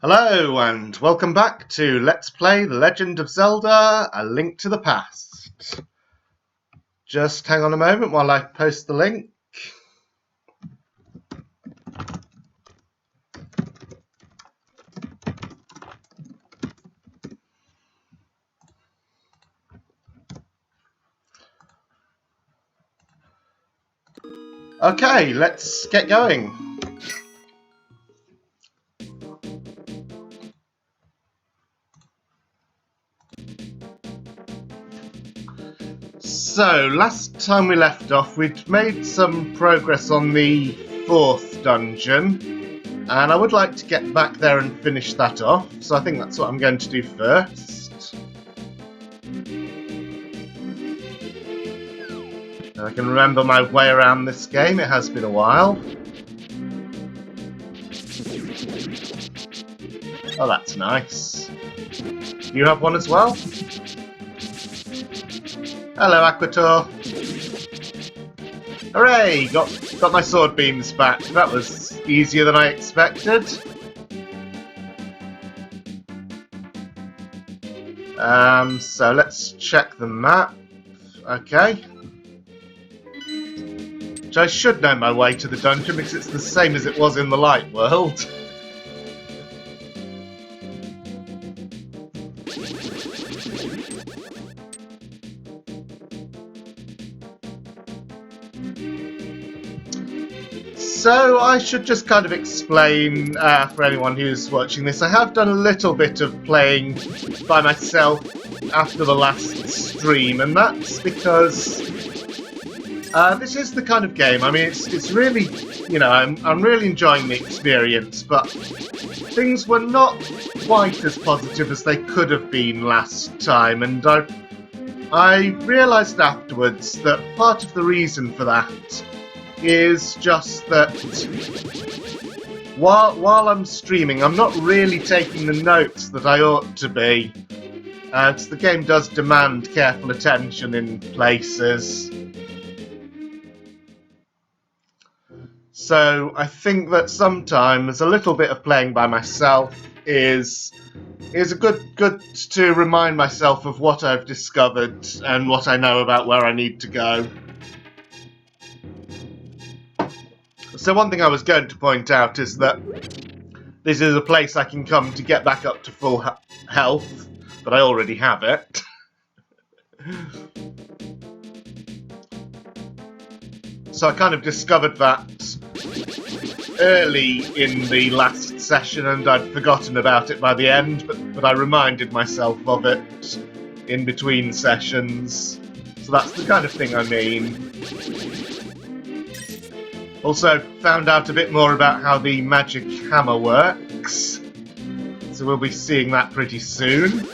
Hello and welcome back to Let's Play The Legend of Zelda: A Link to the Past. Just hang on a moment while I post the link. Okay, let's get going. So, last time we left off, we'd made some progress on the 4th dungeon, and I would like to get back there and finish that off, so I think that's what I'm going to do first. I can remember my way around this game, it has been a while. Oh, that's nice. You have one as well? Hello, Aquator. Hooray! Got my sword beams back. That was easier than I expected. So let's check the map. Okay. Which I should know my way to the dungeon because it's the same as it was in the Light World. So I should just kind of explain for anyone who's watching this. I have done a little bit of playing by myself after the last stream, and that's because this is the kind of game. I mean, it's really, you know, I'm really enjoying the experience, but things were not quite as positive as they could have been last time, and I realised afterwards that part of the reason for that is just that while I'm streaming, I'm not really taking the notes that I ought to be. Because the game does demand careful attention in places. So I think that sometimes a little bit of playing by myself is a good to remind myself of what I've discovered and what I know about where I need to go. So one thing I was going to point out is that this is a place I can come to get back up to full health, but I already have it. So I kind of discovered that early in the last session and I'd forgotten about it by the end, but I reminded myself of it in between sessions. So that's the kind of thing I mean. Also found out a bit more about how the magic hammer works, so we'll be seeing that pretty soon.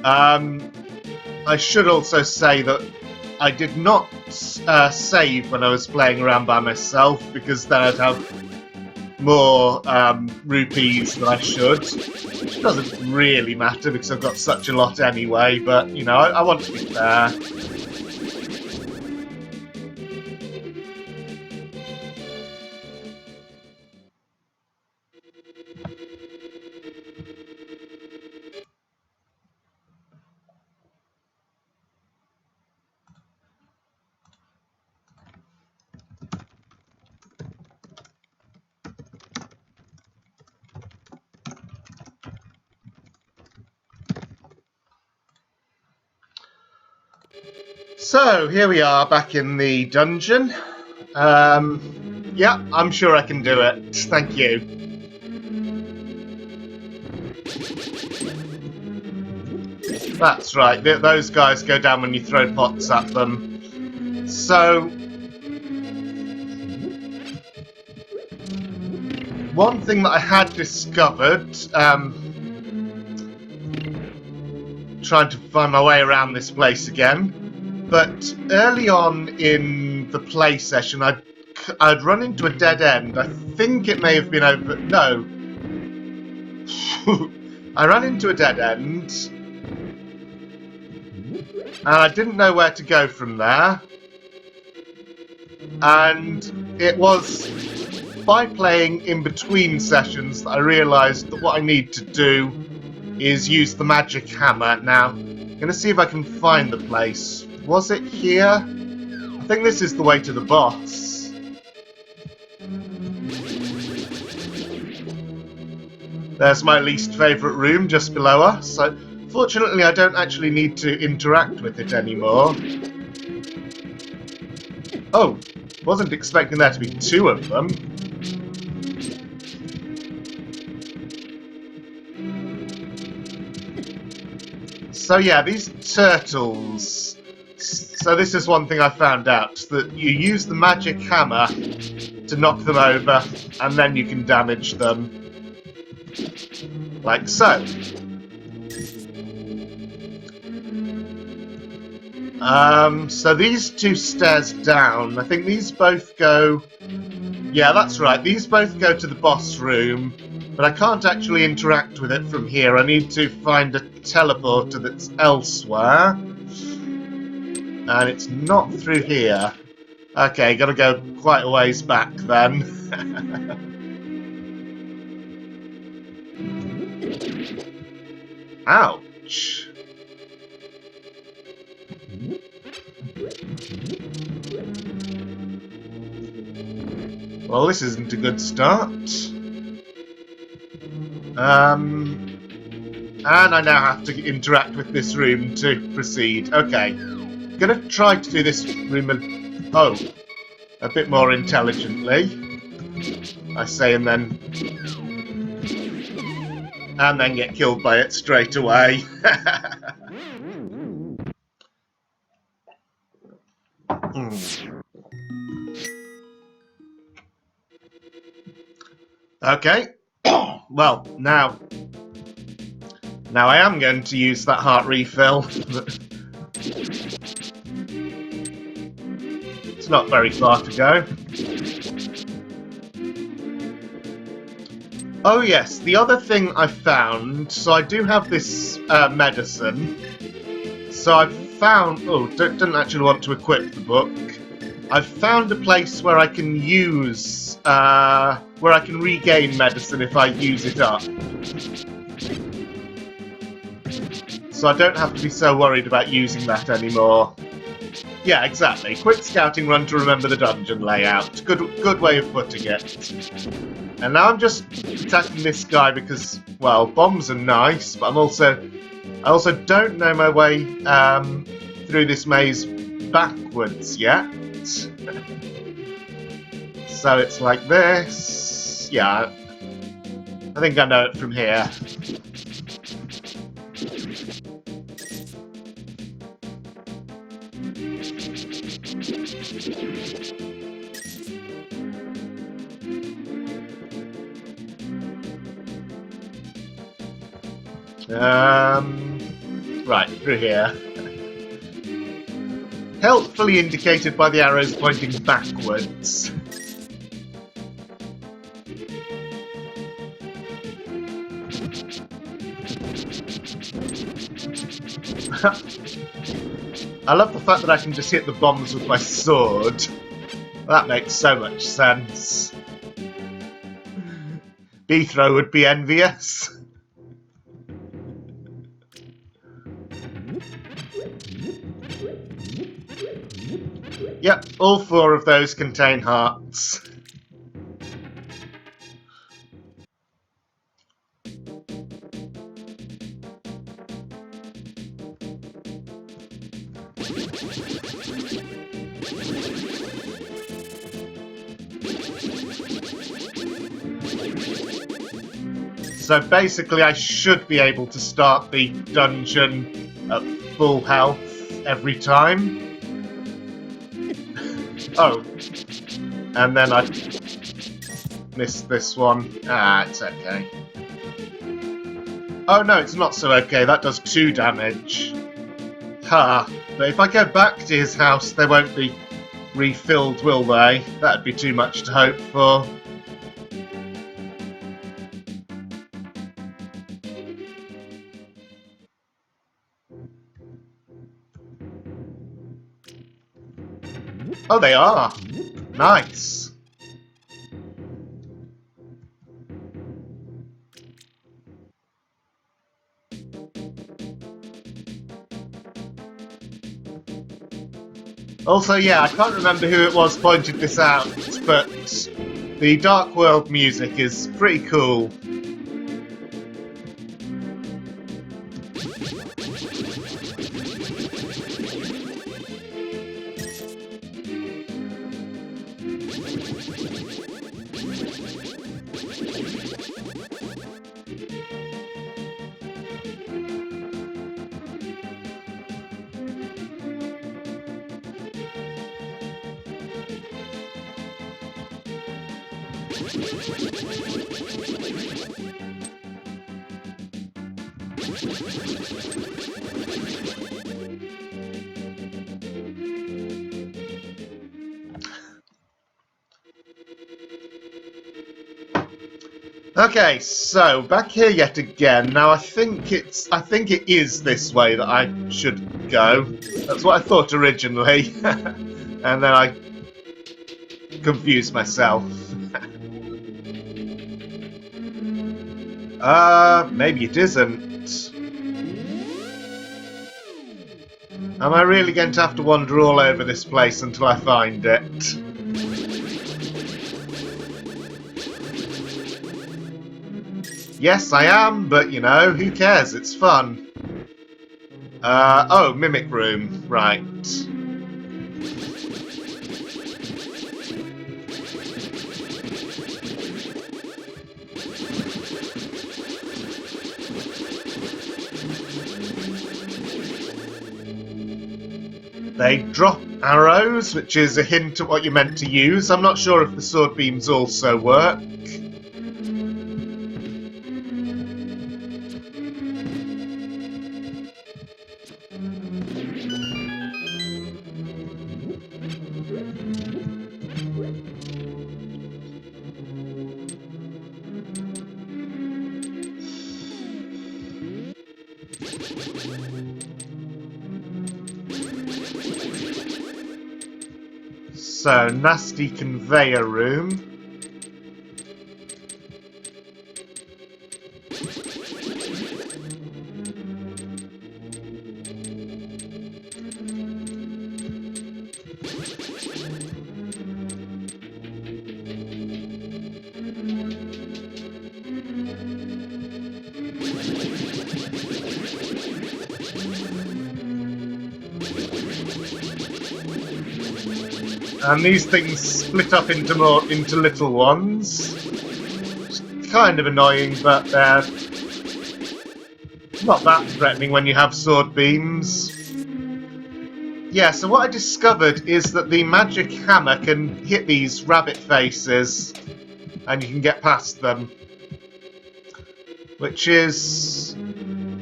I should also say that I did not save when I was playing around by myself, because then I'd have more rupees than I should. Which doesn't really matter because I've got such a lot anyway, but you know, I want to be fair. So, here we are back in the dungeon. Yeah, I'm sure I can do it. Thank you. That's right, those guys go down when you throw pots at them. So, one thing that I had discovered, trying to find my way around this place again, but early on in the play session, I'd run into a dead end. I think it may have been over... No. I ran into a dead end, and I didn't know where to go from there. And it was by playing in between sessions that I realised that what I need to do is use the magic hammer. Now, I'm going to see if I can find the place. Was it here? I think this is the way to the boss. There's my least favourite room just below us. So, fortunately, I don't actually need to interact with it anymore. Oh, wasn't expecting there to be two of them. So yeah, these turtles... So this is one thing I found out, that you use the magic hammer to knock them over, and then you can damage them. Like so. So these two stairs down, I think these both go... Yeah, that's right, these both go to the boss room, but I can't actually interact with it from here. I need to find a teleporter that's elsewhere. And it's not through here. Okay, gotta go quite a ways back then. Ouch. Well, this isn't a good start. And I now have to interact with this room to proceed. Okay. Gonna try to do this room a bit more intelligently. I say, and then get killed by it straight away. Okay. Well, now I am going to use that heart refill. It's not very far to go. Oh yes, the other thing I found, so I do have this medicine. So I've found, don't actually want to equip the book. I've found a place where I can use, where I can regain medicine if I use it up. So I don't have to be so worried about using that anymore. Yeah, exactly. Quick scouting run to remember the dungeon layout. Good way of putting it. And now I'm just attacking this guy because, well, bombs are nice, but I also don't know my way through this maze backwards yet. So it's like this. Yeah, I think I know it from here. Right, through here. Helpfully indicated by the arrows pointing backwards. I love the fact that I can just hit the bombs with my sword. That makes so much sense. Beethro would be envious. Yep, all 4 of those contain hearts. So basically I should be able to start the dungeon at full health every time. Oh, and then I missed this one. Ah, it's okay. Oh no, it's not so okay. That does 2 damage. Ha! But if I go back to his house, they won't be refilled, will they? That'd be too much to hope for. Oh, they are! Nice. Also, yeah, I can't remember who it was pointed this out, but the Dark World music is pretty cool. Okay, so back here yet again. Now I think it is this way that I should go. That's what I thought originally, and then I confused myself. Maybe it isn't. Am I really going to have to wander all over this place until I find it? Yes, I am, but you know, who cares? It's fun. Oh, Mimic Room. Right. They drop arrows, which is a hint at what you're meant to use. I'm not sure if the sword beams also work. So, nasty conveyor room. And these things split up into little ones. It's kind of annoying, but they're not that threatening when you have sword beams. Yeah, so what I discovered is that the magic hammer can hit these rabbit faces, and you can get past them. Which is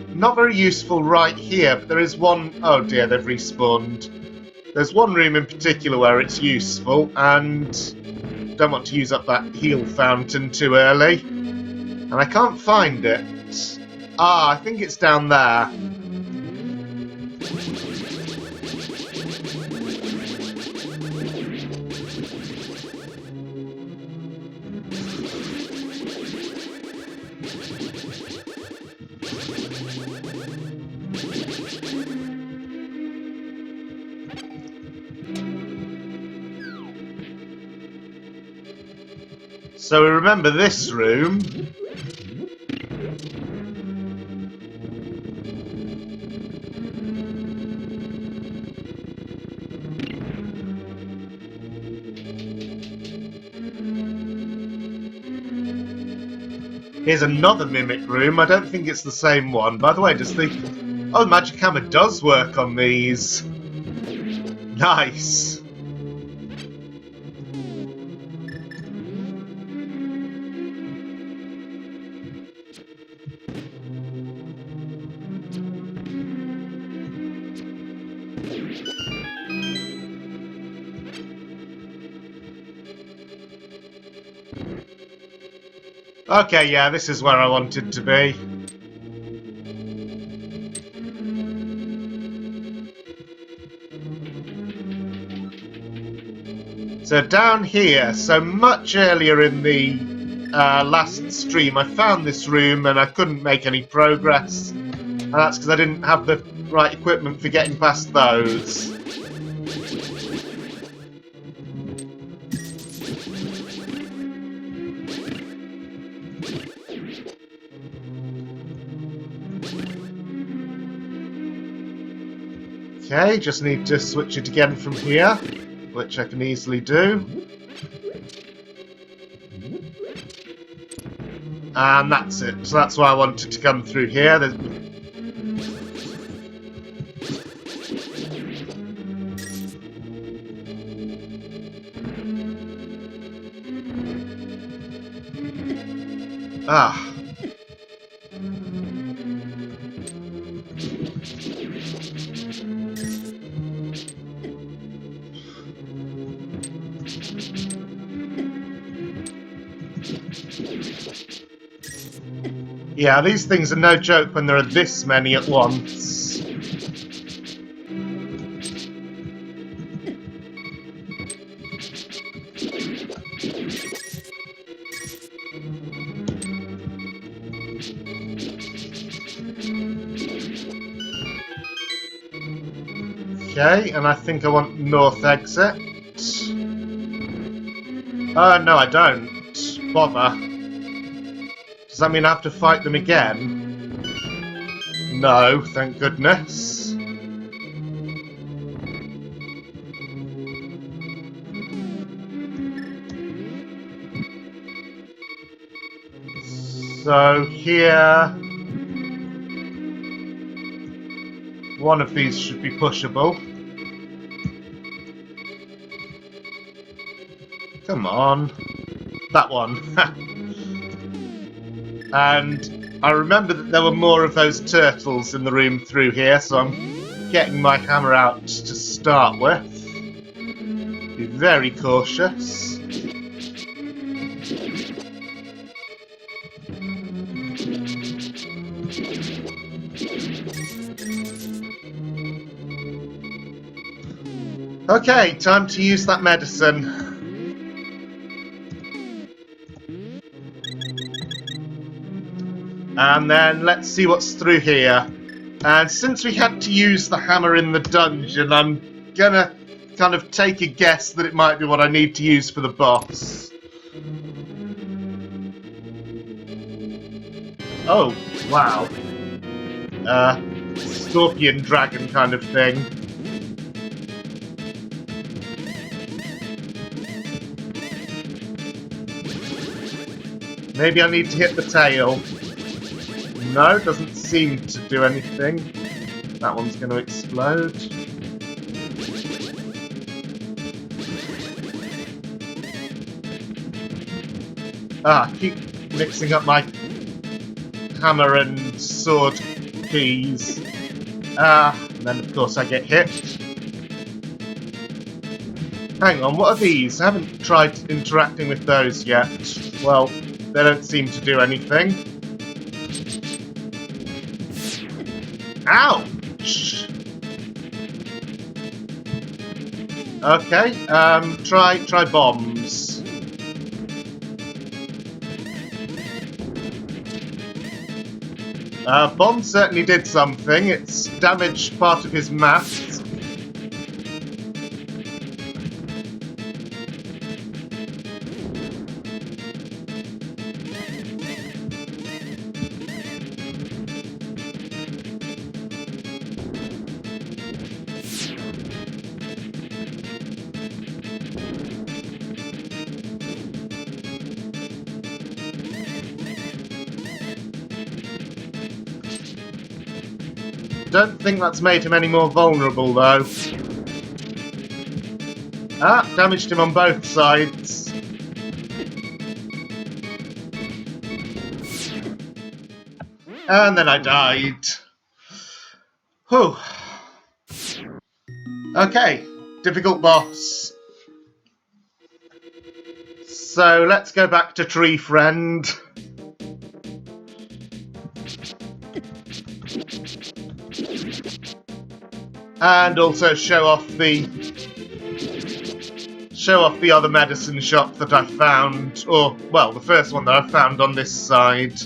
not very useful right here, but there is one... Oh dear, they've respawned. There's one room in particular where it's useful, and don't want to use up that heal fountain too early. And I can't find it. Ah, I think it's down there. So we remember this room. Here's another mimic room. I don't think it's the same one. By the way, does the... Oh, the magic hammer does work on these. Nice. Okay, yeah, this is where I wanted to be. So down here, so much earlier in the last stream, I found this room and I couldn't make any progress. And that's because I didn't have the right equipment for getting past those. Okay, just need to switch it again from here, which I can easily do. And that's it. So that's why I wanted to come through here. Ah. Yeah, these things are no joke when there are this many at once. Okay, and I think I want north exit. No, I don't. Bother. Does that mean I have to fight them again? No, thank goodness. So here... one of these should be pushable. Come on. That one. And I remember that there were more of those turtles in the room through here, so I'm getting my hammer out to start with. Be very cautious. Okay, time to use that medicine. And then let's see what's through here. And since we had to use the hammer in the dungeon, I'm gonna kind of take a guess that it might be what I need to use for the boss. Oh, wow. Scorpion dragon kind of thing. Maybe I need to hit the tail. No, doesn't seem to do anything. That one's going to explode. I keep mixing up my hammer and sword keys. And then of course I get hit. Hang on, what are these? I haven't tried interacting with those yet. Well, they don't seem to do anything. Ouch! Okay, try bombs. Bomb certainly did something. It's damaged part of his mask. Don't think that's made him any more vulnerable, though. Ah, damaged him on both sides. And then I died. Whew. Okay, difficult boss. So let's go back to Tree Friend. And also show off show off the other medicine shop that I found, or, well, the first one that I found on this side.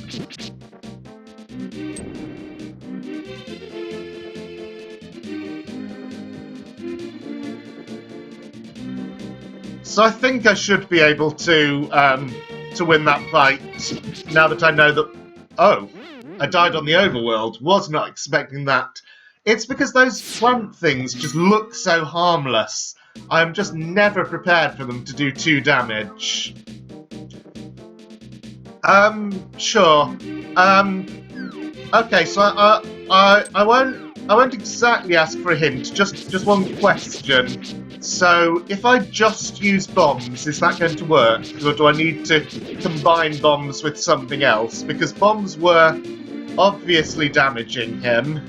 So I think I should be able to win that fight, now that I know that... Oh, I died on the overworld. Was not expecting that. It's because those plant things just look so harmless. I'm just never prepared for them to do 2 damage. Sure. Okay, so I won't exactly ask for a hint, just one question. So, if I just use bombs, is that going to work? Or do I need to combine bombs with something else? Because bombs were obviously damaging him.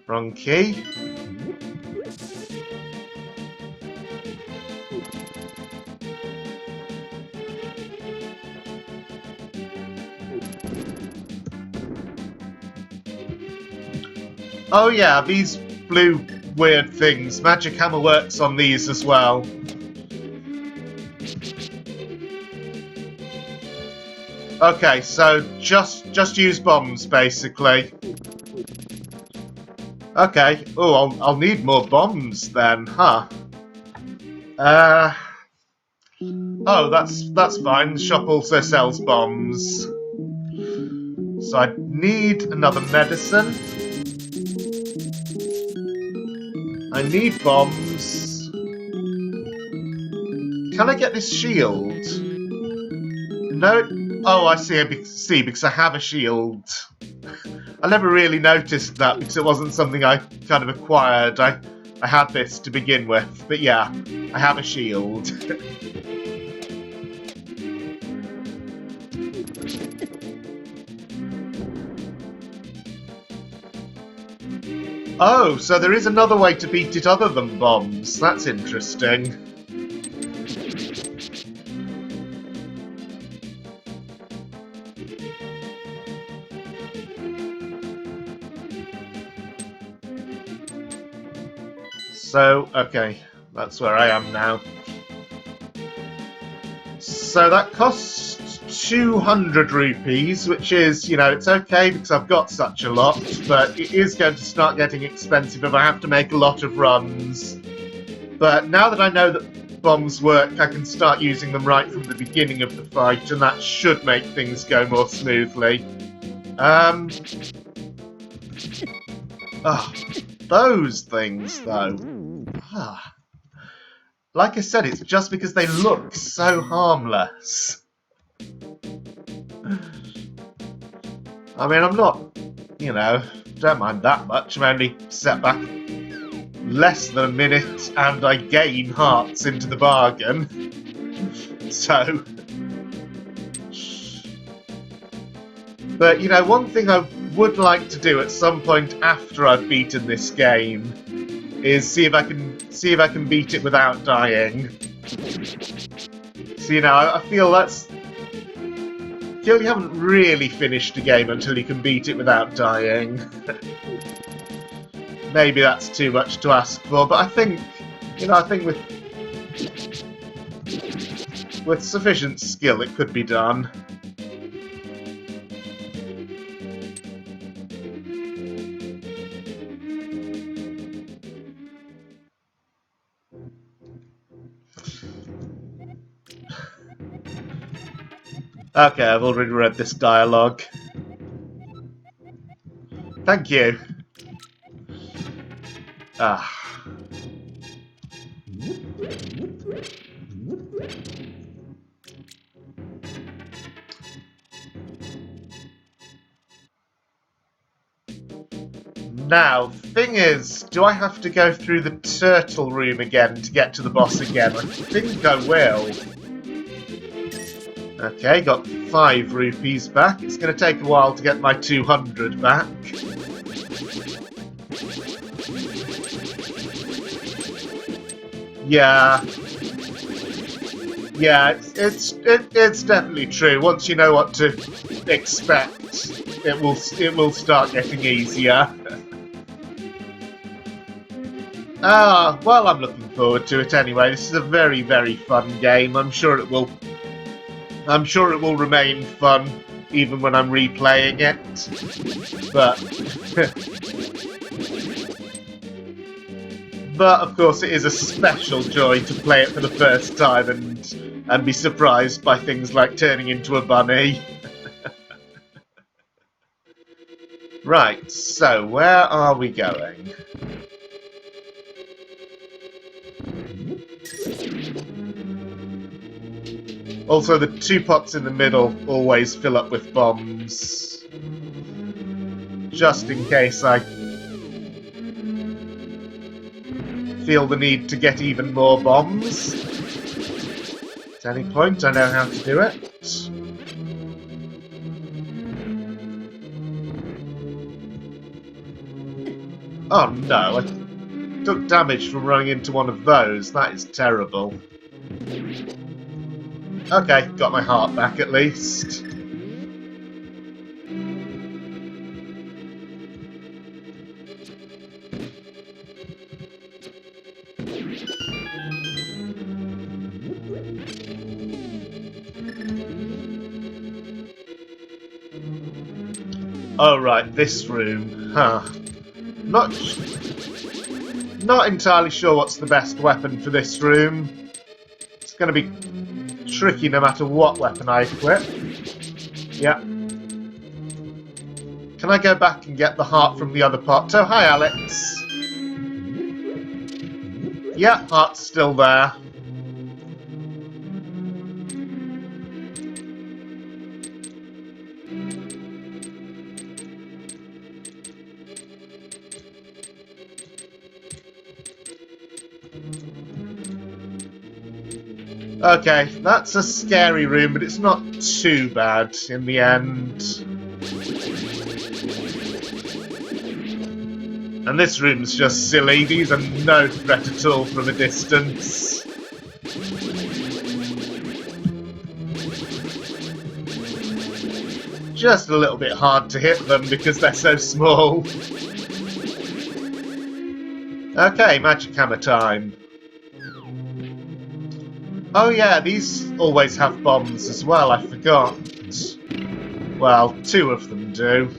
Wrong key. Oh yeah, these blue weird things. Magic Hammer works on these as well. Okay, so just use bombs basically. Okay. Oh, I'll need more bombs then, huh? Oh, that's fine. The shop also sells bombs. So I need another medicine. I need bombs. Can I get this shield? No. Oh, I see, because I have a shield. I never really noticed that because it wasn't something I kind of acquired. I had this to begin with, but yeah, I have a shield. Oh, so there is another way to beat it other than bombs. That's interesting. So, okay, that's where I am now. So that costs 200 rupees, which is, you know, it's okay because I've got such a lot, but it is going to start getting expensive if I have to make a lot of runs. But now that I know that bombs work, I can start using them right from the beginning of the fight, and that should make things go more smoothly. Those things, though. Like I said, it's just because they look so harmless. I mean, I'm not, you know, don't mind that much. I'm only set back less than a minute and I gain hearts into the bargain. So... But, you know, one thing I would like to do at some point after I've beaten this game is see if I can beat it without dying. So, you know, I feel that's... I feel you haven't really finished a game until you can beat it without dying. Maybe that's too much to ask for, but I think, you know, I think with sufficient skill it could be done. Okay, I've already read this dialogue. Thank you. Now, thing is, do I have to go through the turtle room again to get to the boss again? I think I will. Okay, got 5 rupees back. It's going to take a while to get my 200 back. Yeah. Yeah, it's definitely true. Once you know what to expect, it will start getting easier. Ah, well, I'm looking forward to it anyway. This is a very, very fun game. I'm sure it will. I'm sure it will remain fun even when I'm replaying it. But, but of course, it is a special joy to play it for the first time and be surprised by things like turning into a bunny. Right. So, where are we going? Also, the two pots in the middle always fill up with bombs. Just in case I feel the need to get even more bombs. At any point, I know how to do it. Oh no, I took damage from running into one of those. That is terrible. Okay, got my heart back at least. Oh right, this room. Huh. Not entirely sure what's the best weapon for this room. It's going to be tricky no matter what weapon I equip. Yeah. Can I go back and get the heart from the other pot? Oh, hi, Alex. Yeah, heart's still there. Okay, that's a scary room, but it's not too bad in the end. And this room's just silly. These are no threat at all from a distance. Just a little bit hard to hit them because they're so small. Okay, magic hammer time. Oh yeah, these always have bombs as well, I forgot. Well, two of them do.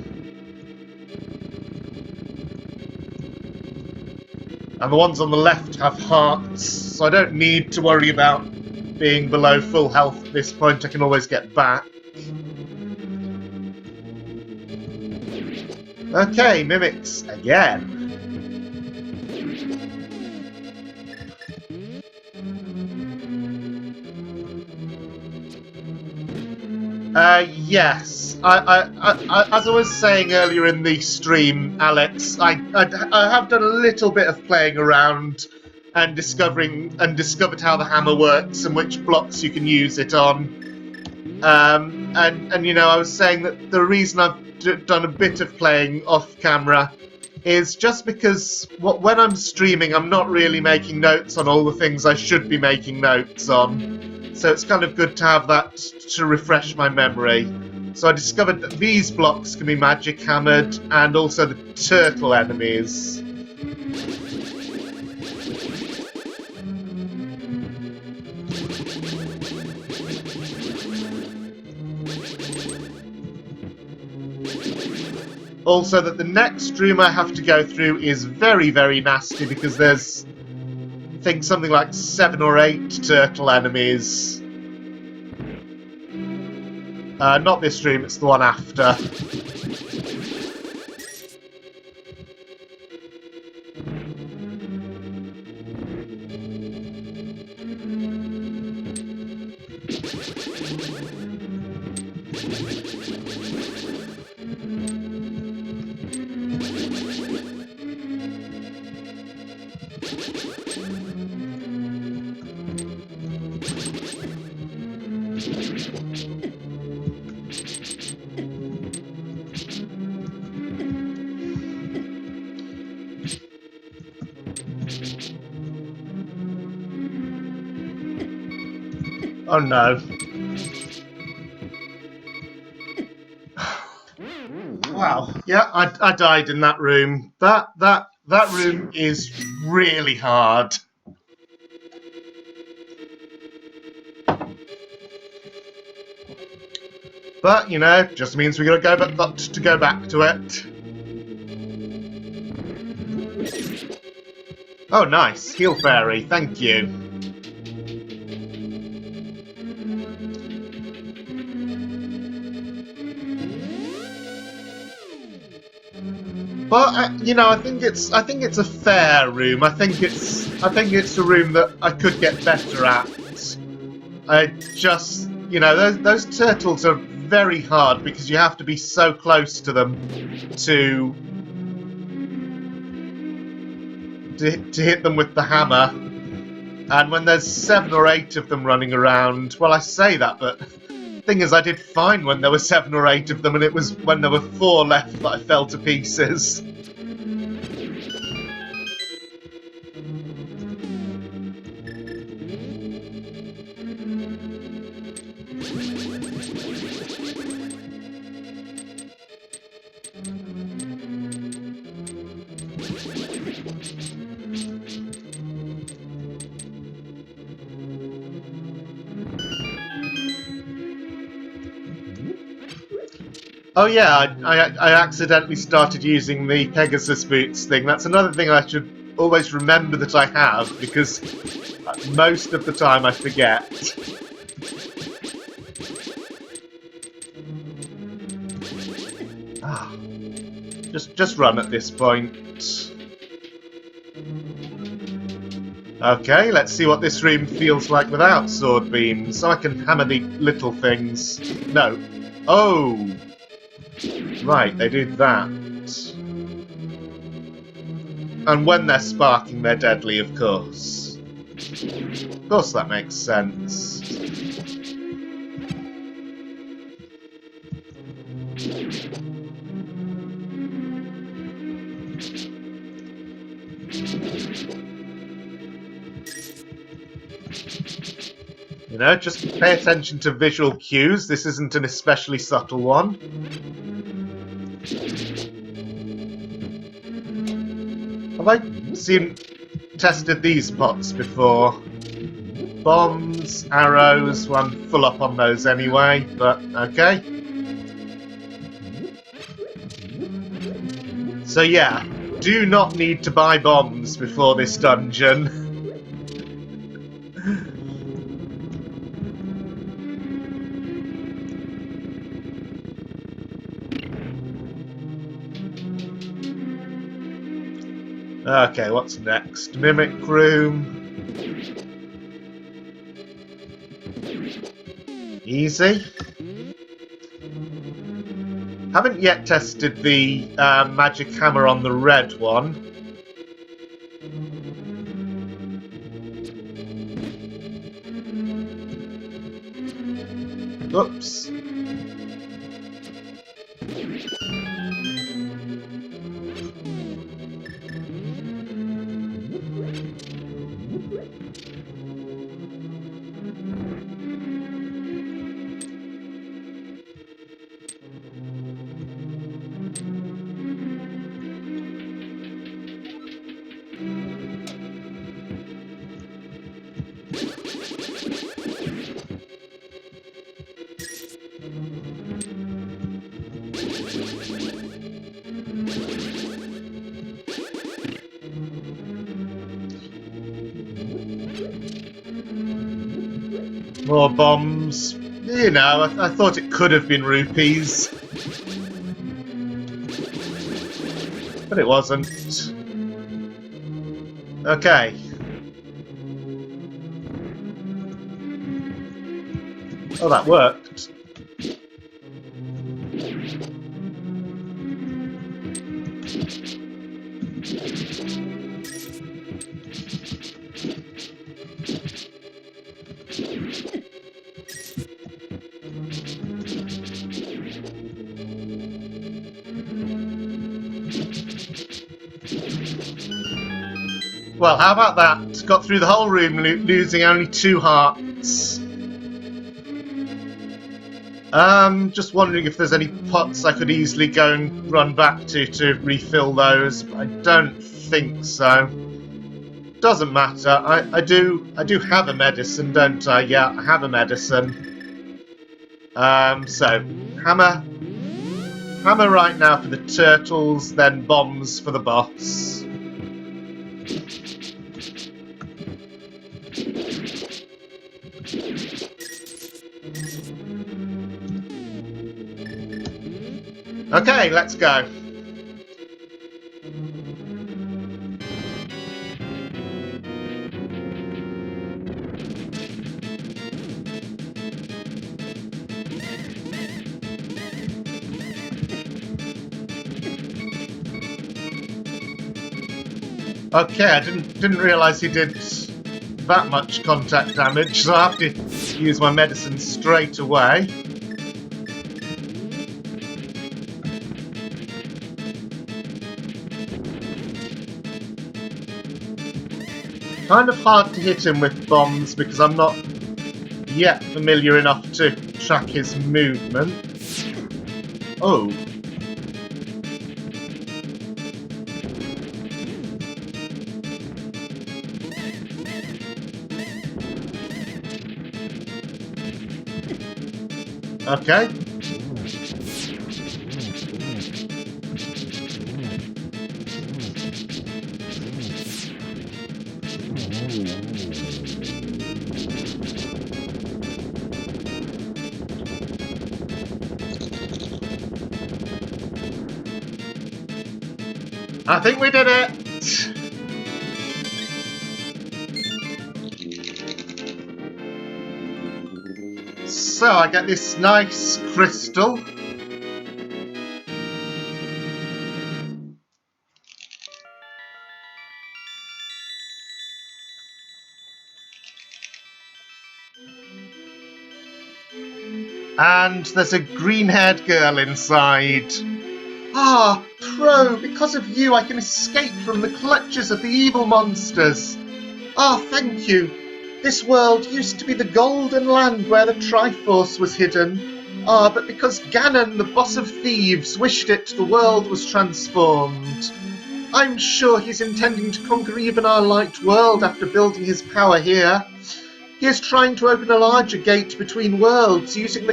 And the ones on the left have hearts, so I don't need to worry about being below full health at this point. I can always get back. Okay, mimics again. Yes. As I was saying earlier in the stream, Alex, I have done a little bit of playing around and discovered how the hammer works and which blocks you can use it on. And you know, I was saying that the reason I've done a bit of playing off camera is just because when I'm streaming, I'm not really making notes on all the things I should be making notes on. So it's kind of good to have that to refresh my memory. So I discovered that these blocks can be magic hammered, and also the turtle enemies. Also that the next room I have to go through is very, very nasty because there's, I think, something like 7 or 8 turtle enemies. Not this room, it's the one after. Oh no. Wow. Yeah, I died in that room. That room is really hard. But you know, just means we gotta go back to it. Oh, nice. Heal Fairy, thank you. But you know, I think it's a fair room. I think it's a room that I could get better at. I just, you know, those turtles are very hard because you have to be so close to them to hit them with the hammer. And when there's 7 or 8 of them running around, well, I say that, but the thing is, I did fine when there were 7 or 8 of them, and it was when there were 4 left that I fell to pieces. Oh yeah, I accidentally started using the Pegasus boots thing. That's another thing I should always remember that I have, because most of the time I forget. Ah, just run at this point. Okay, let's see what this room feels like without sword beams. So I can hammer the little things. No. Oh! Right, they do that. And when they're sparking, they're deadly, of course. Of course that makes sense. You know, just pay attention to visual cues. This isn't an especially subtle one. Have I tested these pots before? Bombs, arrows, well, I'm full up on those anyway, but okay. So yeah, do not need to buy bombs before this dungeon. Okay, what's next? Mimic Room. Easy. Haven't yet tested the magic hammer on the red one. Oops. More bombs. You know, I thought it could have been rupees. But it wasn't. Okay. Oh, that worked. Well, how about that? Got through the whole room losing only 2 hearts. Just wondering if there's any pots I could easily go and run back to refill those. But I don't think so. Doesn't matter. I do have a medicine, don't I? Yeah, I have a medicine. So hammer right now for the turtles, then bombs for the boss. Okay, let's go. Okay, I didn't realise he did that much contact damage, so I have to use my medicine straight away. Kind of hard to hit him with bombs because I'm not yet familiar enough to track his movement. Oh. Okay. I think we did it! So I get this nice crystal. And there's a green-haired girl inside. Ah, Pro, because of you I can escape from the clutches of the evil monsters. Ah, thank you. This world used to be the golden land where the Triforce was hidden. Ah, but because Ganon, the boss of thieves, wished it, the world was transformed. I'm sure he's intending to conquer even our light world after building his power here. He is trying to open a larger gate between worlds using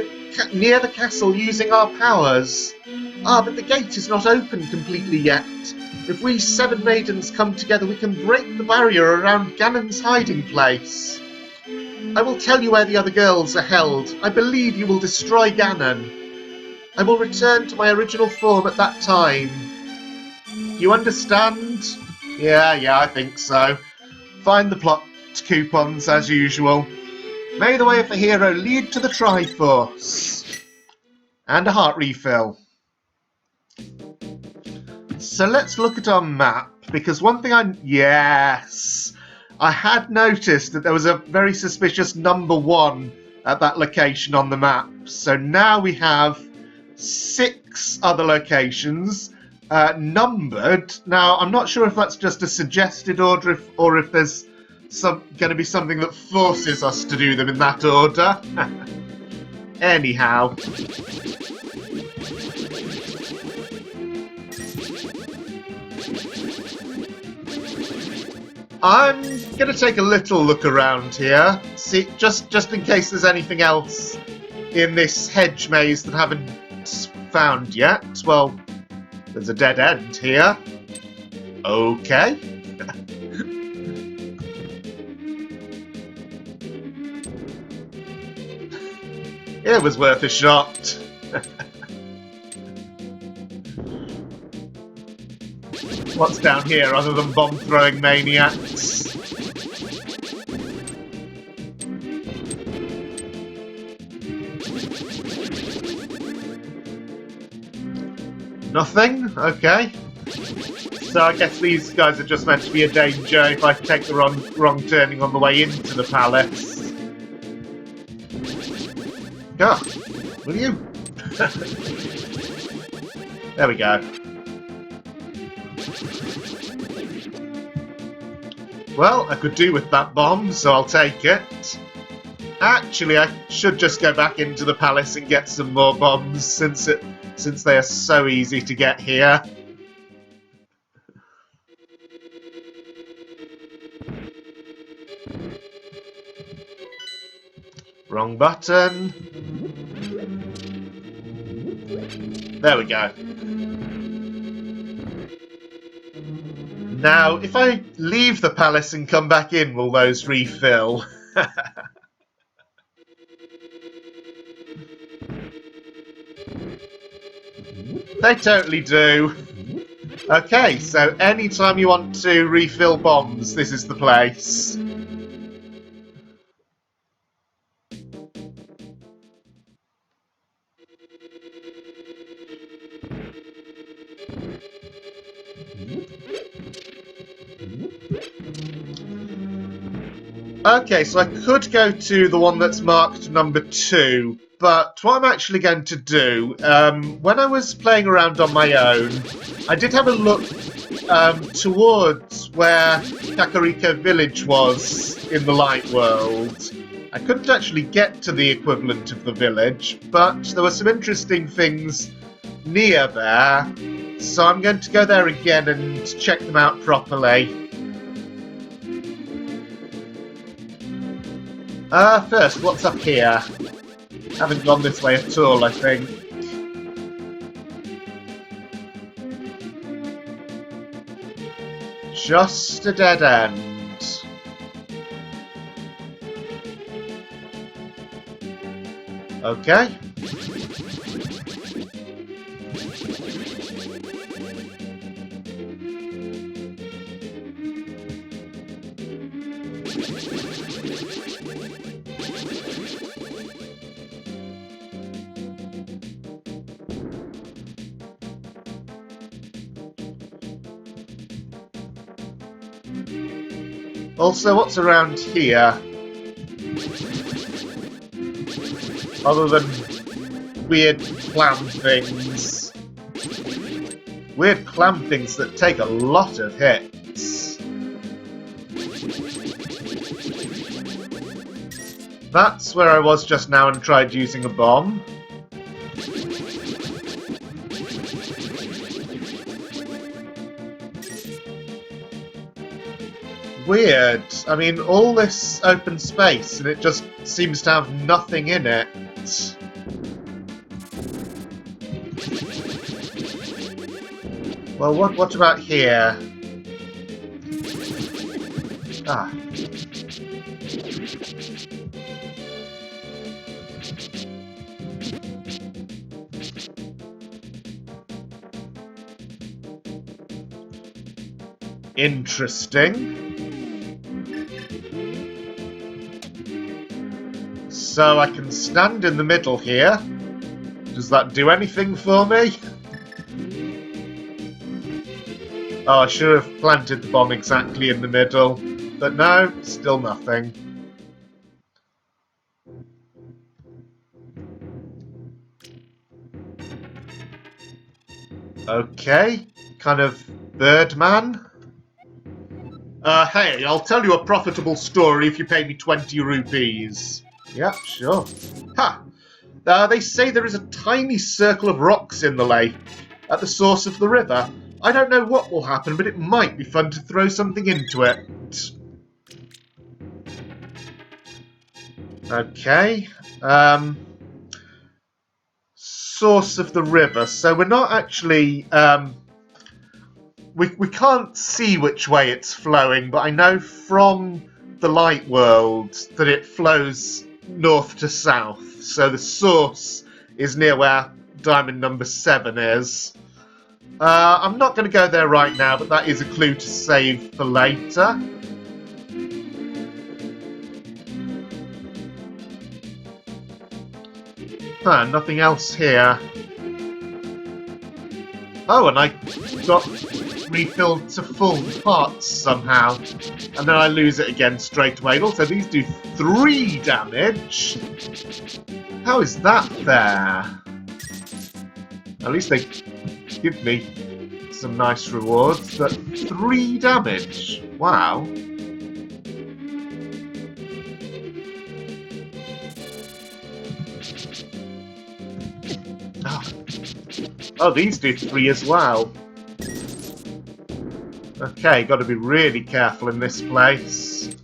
near the castle using our powers. Ah, but the gate is not open completely yet. If we 7 maidens come together, we can break the barrier around Ganon's hiding place. I will tell you where the other girls are held. I believe you will destroy Ganon. I will return to my original form at that time. You understand? Yeah, I think so. Find the plot coupons as usual. May the way of the hero lead to the Triforce. And a heart refill. So let's look at our map, because one thing yes! I had noticed that there was a very suspicious number 1 at that location on the map. So now we have 6 other locations numbered. Now, I'm not sure if that's just a suggested order or if there's going to be something that forces us to do them in that order. Anyhow. I'm going to take a little look around here, see just in case there's anything else in this hedge maze that I haven't found yet. Well, there's a dead end here. Okay. It was worth a shot. What's down here other than bomb-throwing maniacs? Nothing? Okay. So I guess these guys are just meant to be a danger if I take the wrong turning on the way into the palace. Go! Will you? There we go. Well, I could do with that bomb, so I'll take it. Actually, I should just go back into the palace and get some more bombs, since they are so easy to get here. Wrong button. There we go. Now, if I leave the palace and come back in, will those refill? They totally do. Okay, so anytime you want to refill bombs, this is the place. Okay, so I could go to the one that's marked number 2, but what I'm actually going to do, when I was playing around on my own, I did have a look towards where Kakariko Village was in the Light World. I couldn't actually get to the equivalent of the village, but there were some interesting things near there, so I'm going to go there again and check them out properly. First, what's up here? Haven't gone this way at all, I think. Just a dead end. Okay. Also, what's around here? Other than weird clam things. Weird clam things that take a lot of hits. That's where I was just now and tried using a bomb. Weird. I mean, all this open space, and it just seems to have nothing in it. Well, what about here? Ah. Interesting. So I can stand in the middle here. Does that do anything for me? Oh, I should have planted the bomb exactly in the middle. But no, still nothing. Okay, kind of Birdman. Hey, I'll tell you a profitable story if you pay me 20 rupees. Yep, sure. Ha! They say there is a tiny circle of rocks in the lake, at the source of the river. I don't know what will happen, but it might be fun to throw something into it. Okay. Source of the river. So we're not actually... We can't see which way it's flowing, but I know from the Light World that it flows north to south. So the source is near where diamond number 7 is. I'm not going to go there right now, but that is a clue to save for later. Huh, nothing else here. Oh, and I got refilled to full parts somehow. And then I lose it again straight away. And also, these do 3 damage. How is that fair? At least they give me some nice rewards. But 3 damage? Wow. Oh, these do 3 as well. Okay, got to be really careful in this place.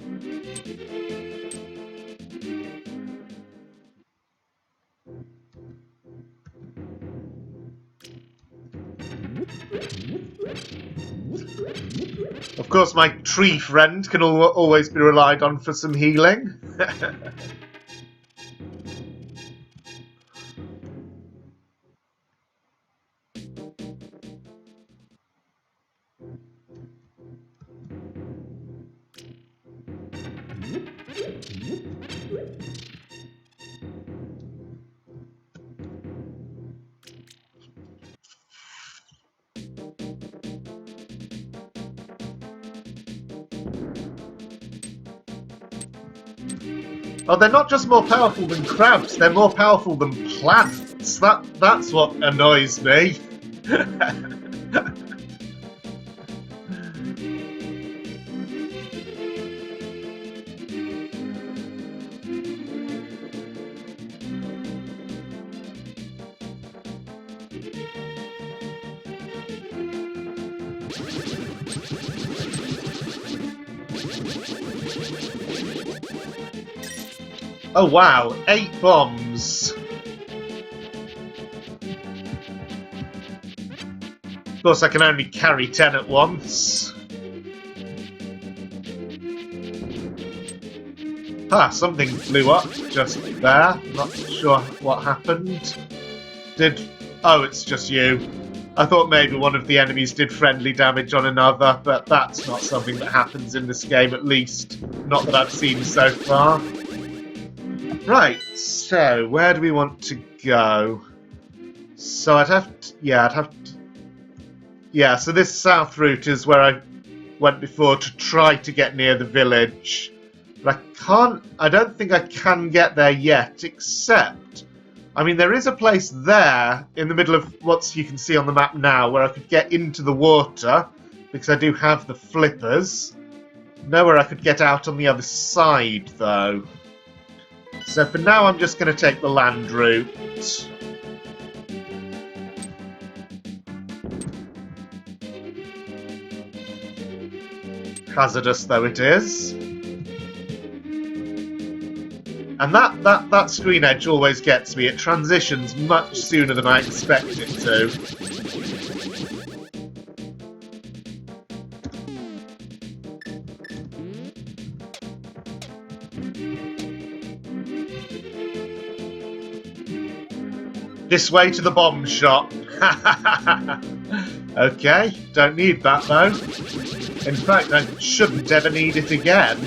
Of course, my tree friend can always be relied on for some healing. Oh, they're not just more powerful than crabs, they're more powerful than plants. That's what annoys me. Oh wow, 8 bombs. Of course, I can only carry 10 at once. Ah, something blew up just there. Not sure what happened. Oh, it's just you. I thought maybe one of the enemies did friendly damage on another, but that's not something that happens in this game, at least. Not that I've seen so far. Right, so where do we want to go? So I'd have to... Yeah, so this south route is where I went before to try to get near the village. But I don't think I can get there yet, except... I mean, there is a place there, in the middle of what you can see on the map now, where I could get into the water, because I do have the flippers. Nowhere I could get out on the other side, though. So for now, I'm just going to take the land route. Hazardous though it is. And that screen edge always gets me. It transitions much sooner than I expect it to. This way to the bomb shop. Okay, don't need that though. In fact, I shouldn't ever need it again.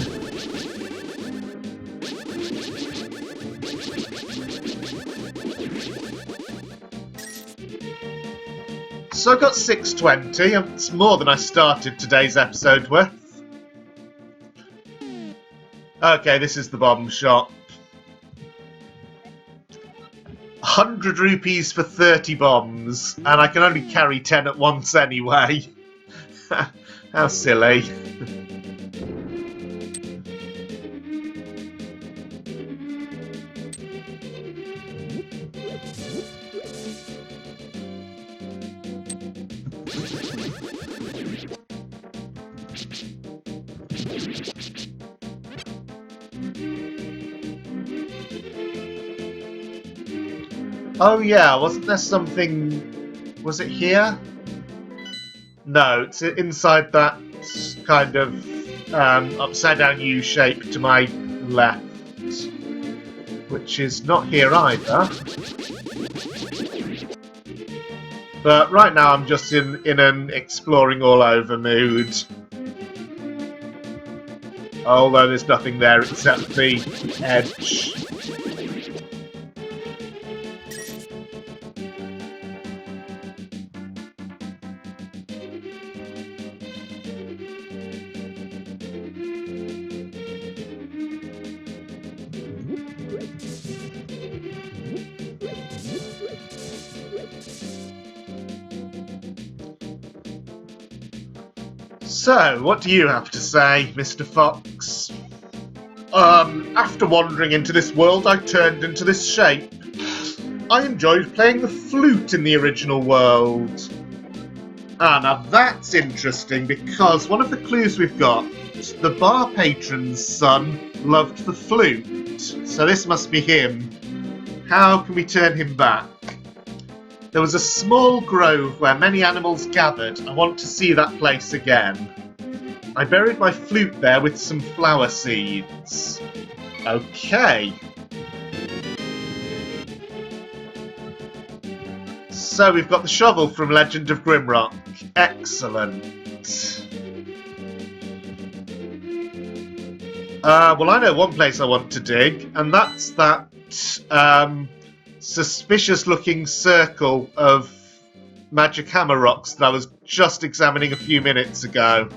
So I got 620. It's more than I started today's episode with. Okay, this is the bomb shop. 100 rupees for 30 bombs, and I can only carry 10 at once anyway. How silly. Oh yeah, wasn't there something... Was it here? No, it's inside that kind of upside down U shape to my left, which is not here either. But right now I'm just in an exploring all over mood. Although there's nothing there except the edge. So, what do you have to say, Mr. Fox? After wandering into this world, I turned into this shape. I enjoyed playing the flute in the original world. Ah, now that's interesting because one of the clues we've got, the bar patron's son loved the flute. So this must be him. How can we turn him back? There was a small grove where many animals gathered. I want to see that place again. I buried my flute there with some flower seeds. Okay. So we've got the shovel from Legend of Grimrock. Excellent. Well, I know one place I want to dig, and that's that suspicious-looking circle of magic hammer rocks that I was just examining a few minutes ago.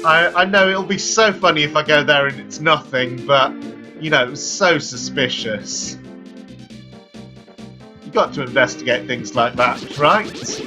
I know it'll be so funny if I go there and it's nothing, but, you know, it was so suspicious. You've got to investigate things like that, right?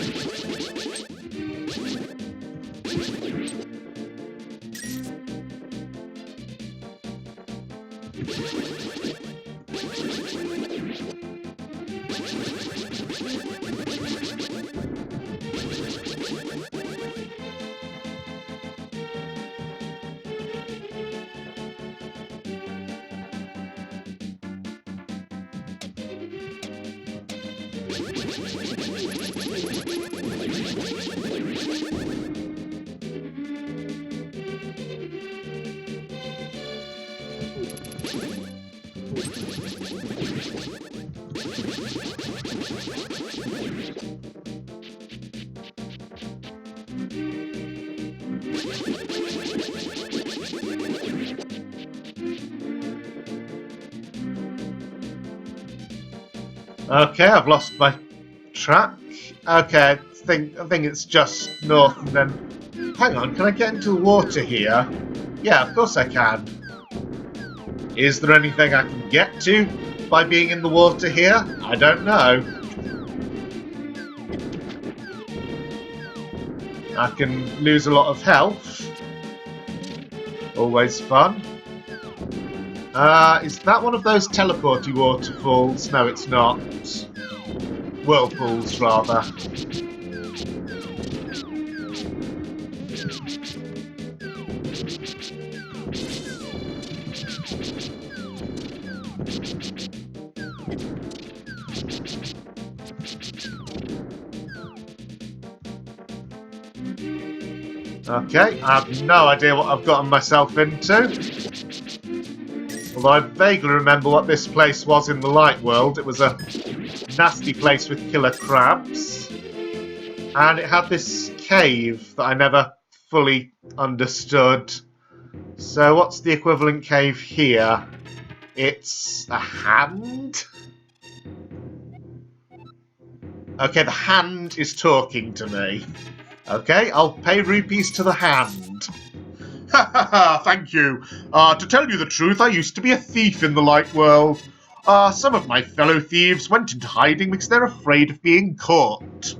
Okay, I've lost my track. Okay, I think it's just north and then... Hang on, can I get into the water here? Yeah, of course I can. Is there anything I can get to by being in the water here? I don't know. I can lose a lot of health. Always fun. Is that one of those teleporty waterfalls? No, it's not. Whirlpools, rather. Okay, I have no idea what I've gotten myself into. Although I vaguely remember what this place was in the light world. It was a nasty place with killer crabs. And it had this cave that I never fully understood. So what's the equivalent cave here? It's a hand? Okay, the hand is talking to me. Okay, I'll pay rupees to the hand. Ha ha ha, thank you. To tell you the truth, I used to be a thief in the light world. Some of my fellow thieves went into hiding because they're afraid of being caught.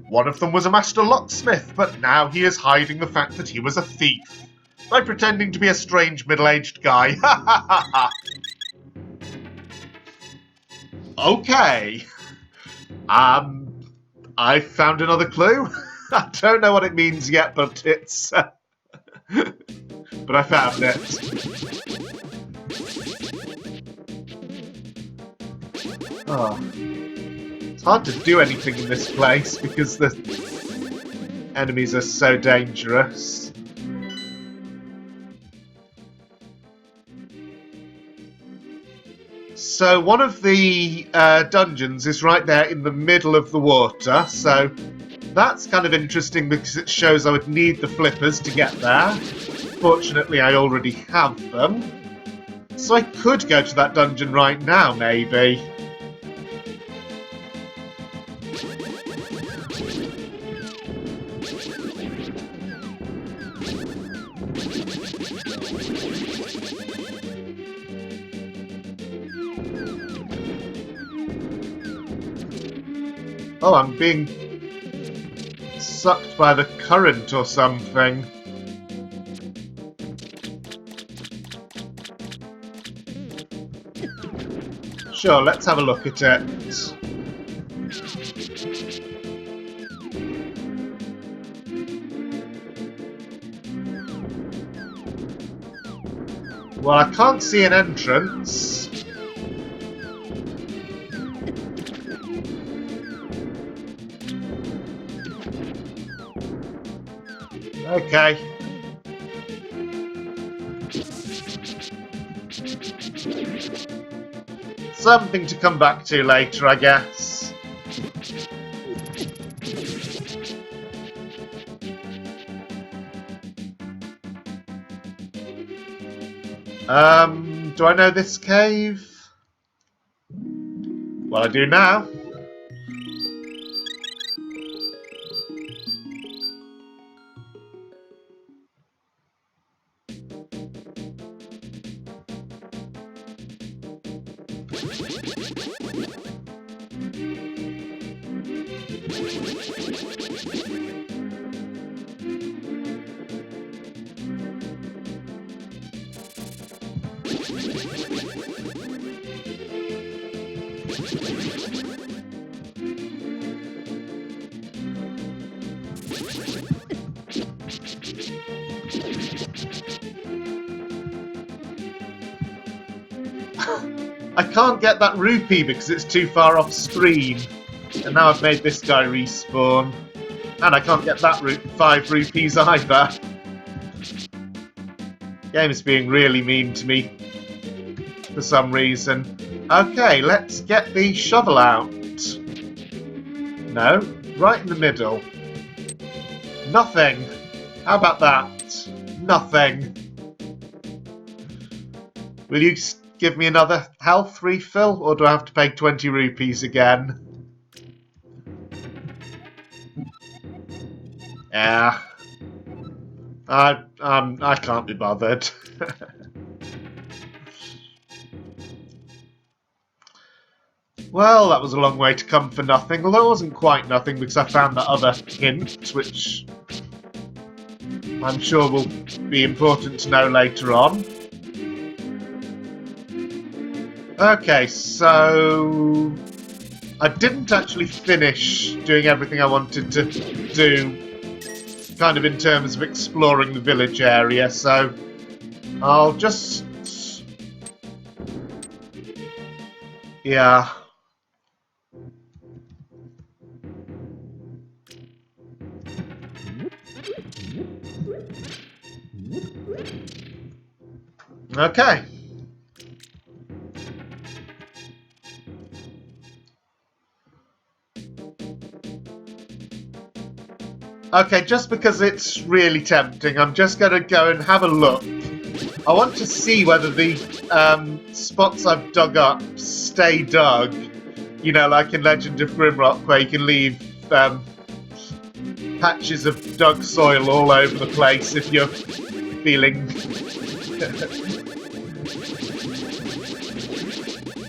One of them was a master locksmith, but now he is hiding the fact that he was a thief by pretending to be a strange middle-aged guy. Ha ha ha ha. Okay. I found another clue. I don't know what it means yet, but it's... but I found it. Oh. It's hard to do anything in this place because the enemies are so dangerous. So one of the dungeons is right there in the middle of the water, so that's kind of interesting because it shows I would need the flippers to get there. Fortunately, I already have them. So I could go to that dungeon right now, maybe. Oh, I'm being sucked by the current or something. Sure, let's have a look at it. Well, I can't see an entrance. Okay. Something to come back to later, I guess. Do I know this cave? Well, I do now. I can't get that rupee because it's too far off screen. And now I've made this guy respawn. And I can't get that 5 rupees either. Game is being really mean to me. For some reason. Okay, let's get the shovel out. No, right in the middle. Nothing. How about that? Nothing. Will you give me another health refill, or do I have to pay 20 rupees again? Yeah. I can't be bothered. Well, that was a long way to come for nothing, although it wasn't quite nothing because I found that other hint, which I'm sure will be important to know later on. Okay, so I didn't actually finish doing everything I wanted to do, kind of in terms of exploring the village area, so I'll just... yeah. Okay. Okay, just because it's really tempting, I'm just going to go and have a look. I want to see whether the spots I've dug up stay dug. You know, like in Legend of Grimrock, where you can leave patches of dug soil all over the place if you're feeling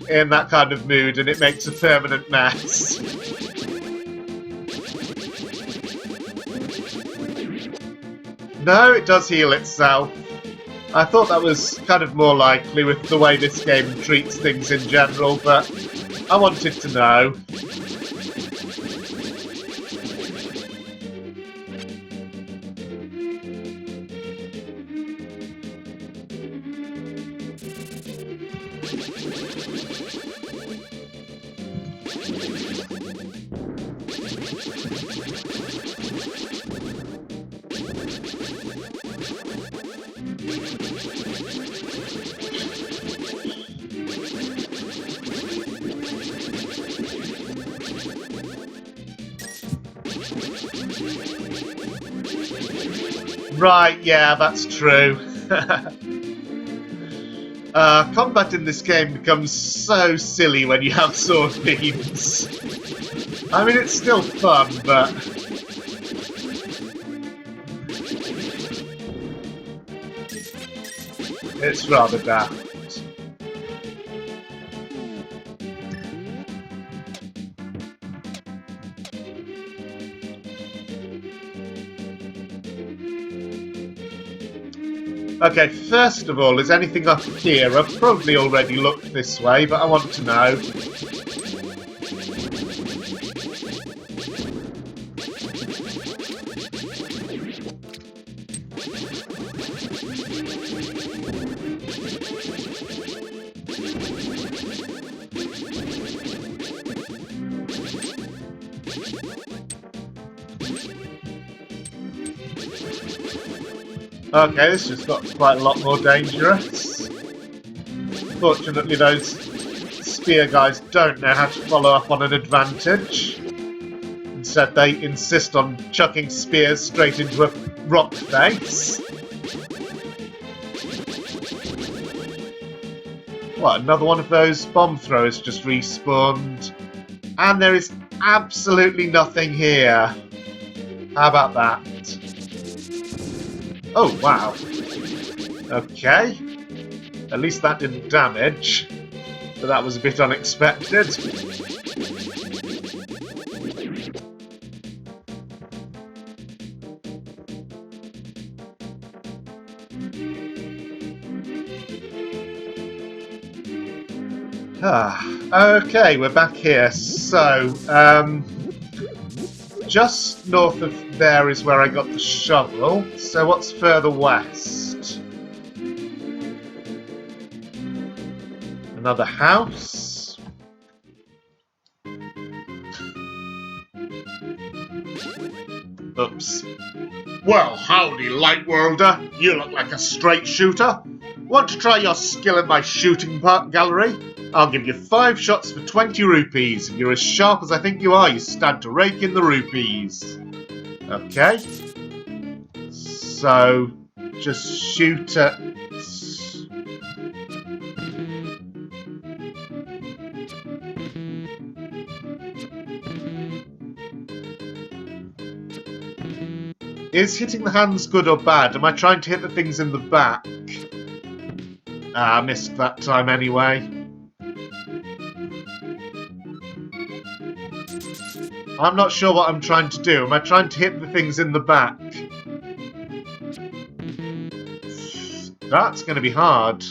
in that kind of mood, and it makes a permanent mess. No, it does heal itself. I thought that was kind of more likely with the way this game treats things in general, but I wanted to know. Right, yeah, that's true. Combat in this game becomes so silly when you have sword beams. I mean, it's still fun, but... it's rather daft. Okay, first of all, is anything up here? I've probably already looked this way, but I want to know. Okay, this just got quite a lot more dangerous. Fortunately, those spear guys don't know how to follow up on an advantage. Instead, they insist on chucking spears straight into a rock face. What, another one of those bomb throwers just respawned. And there is absolutely nothing here. How about that? Oh, wow. Okay. At least that didn't damage. But that was a bit unexpected. Okay, we're back here. So, just north of there is where I got the shovel. So what's further west? Another house. Oops. Well, howdy, Lightworlder. You look like a straight shooter. Want to try your skill in my shooting gallery? I'll give you 5 shots for 20 rupees. If you're as sharp as I think you are, you stand to rake in the rupees. Okay. So, just shoot at... Is hitting the hands good or bad? Am I trying to hit the things in the back? I missed that time anyway. I'm not sure what I'm trying to do. Am I trying to hit the things in the back? That's going to be hard.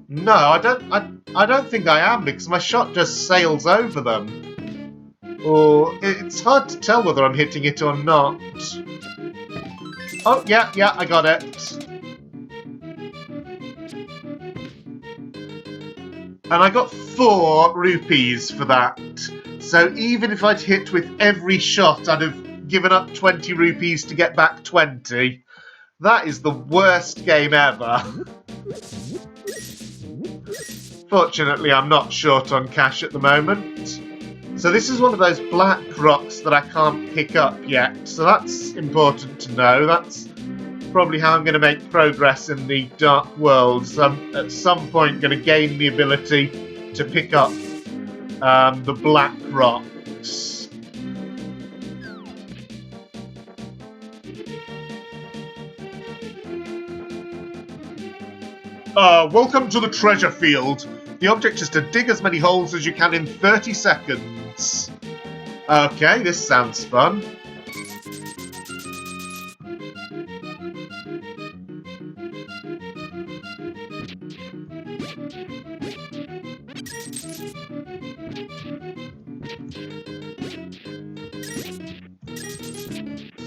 No, I don't think I am, because my shot just sails over them. Or it's hard to tell whether I'm hitting it or not. Oh, yeah, I got it. And I got 4 rupees for that. So even if I'd hit with every shot, I'd have given up 20 rupees to get back 20. That is the worst game ever. Fortunately, I'm not short on cash at the moment. So this is one of those black rocks that I can't pick up yet. So that's important to know. That's probably how I'm going to make progress in the Dark Worlds. I'm at some point going to gain the ability to pick up the black rocks. Welcome to the treasure field. The object is to dig as many holes as you can in 30 seconds. Okay, this sounds fun.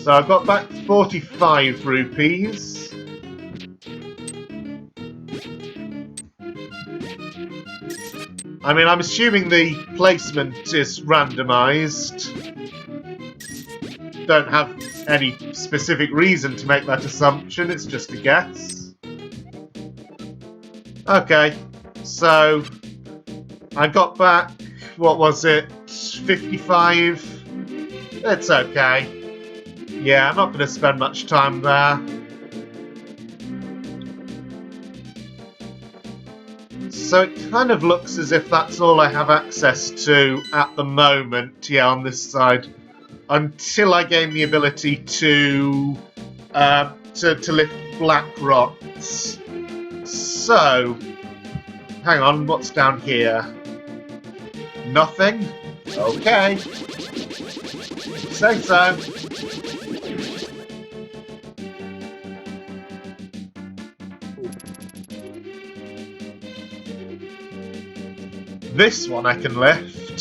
So I got back 45 rupees. I mean, I'm assuming the placement is randomized. Don't have any specific reason to make that assumption, it's just a guess. Okay, so I got back, what was it, 55? It's okay. Yeah, I'm not going to spend much time there. So it kind of looks as if that's all I have access to at the moment, yeah, on this side. Until I gain the ability to lift black rocks. So, hang on, what's down here? Nothing? Okay. Say so. This one I can lift.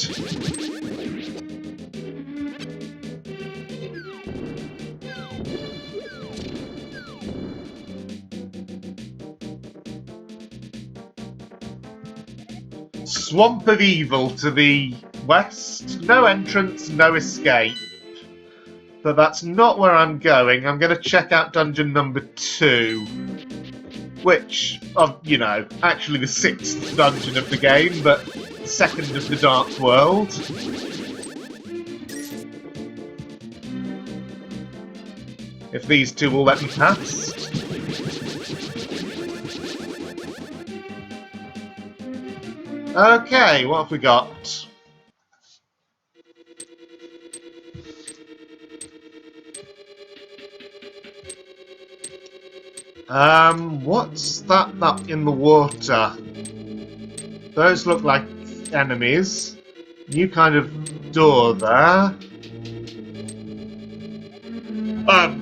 Swamp of Evil to the west. No entrance, no escape. But that's not where I'm going. I'm going to check out dungeon number 2. Which, you know, actually the 6th dungeon of the game, but 2nd of the Dark World. If these two will let me pass. Okay, what have we got? What's that up in the water? Those look like enemies. New kind of door there.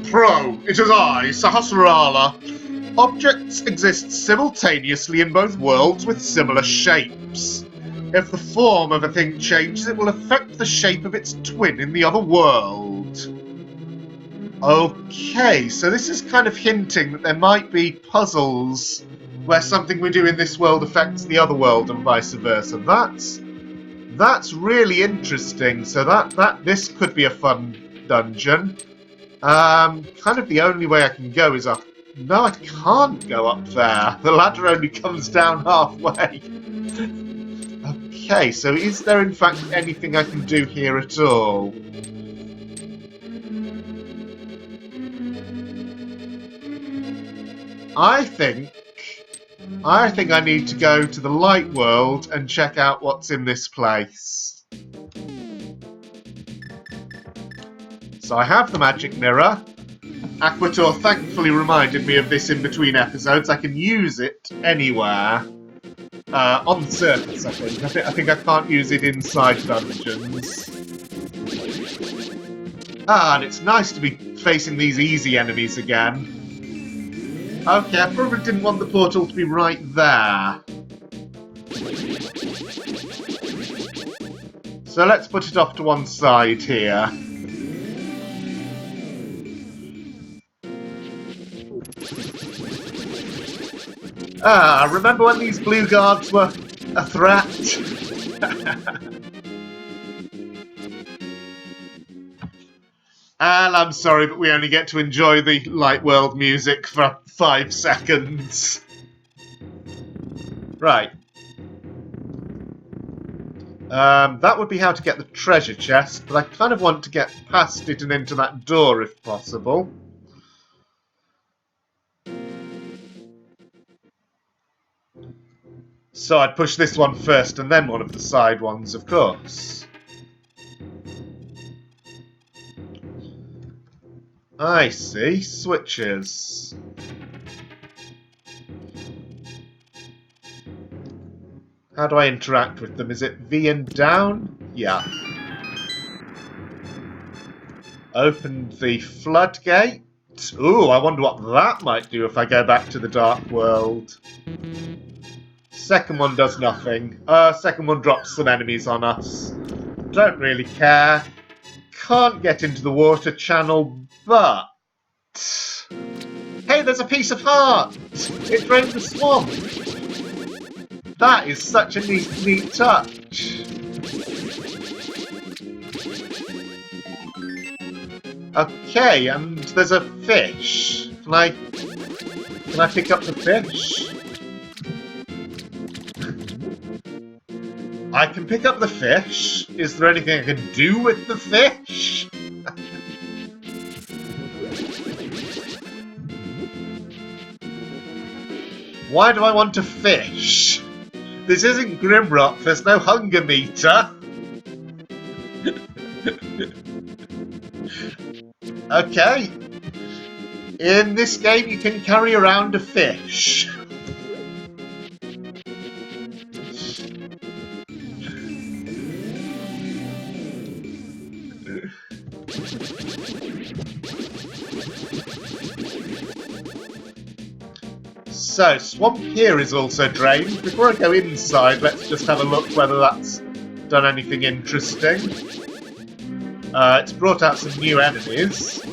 Pro, it is I, Sahasrara. Objects exist simultaneously in both worlds with similar shapes. If the form of a thing changes, it will affect the shape of its twin in the other world. Okay, so this is kind of hinting that there might be puzzles where something we do in this world affects the other world and vice versa. That's really interesting. So this could be a fun dungeon. Kind of the only way I can go is up. No, I can't go up there. The ladder only comes down halfway. Okay, so is there in fact anything I can do here at all? I think I need to go to the light world and check out what's in this place. So I have the magic mirror. Aquator thankfully reminded me of this in between episodes. I can use it anywhere. On the surface, I think. I think I can't use it inside dungeons. And it's nice to be facing these easy enemies again. Okay, I probably didn't want the portal to be right there. So let's put it off to one side here. Remember when these blue guards were a threat? And I'm sorry, but we only get to enjoy the light world music for 5 seconds. Right. That would be how to get the treasure chest, but I kind of want to get past it and into that door if possible. So I'd push this one first and then one of the side ones, of course. I see. Switches. How do I interact with them? Is it V and down? Yeah. Opened the floodgate. Ooh, I wonder what that might do if I go back to the Dark World. Second one does nothing. Second one drops some enemies on us. Don't really care. Can't get into the water channel, but... Hey, there's a piece of heart! It drained the swamp! That is such a neat touch. Okay, and there's a fish. Can I pick up the fish? I can pick up the fish. Is there anything I can do with the fish? Why do I want to fish? This isn't Grimrock, there's no hunger meter. Okay. In this game you can carry around a fish. So, swamp here is also drained. Before I go inside, let's just have a look whether that's done anything interesting. It's brought out some new enemies.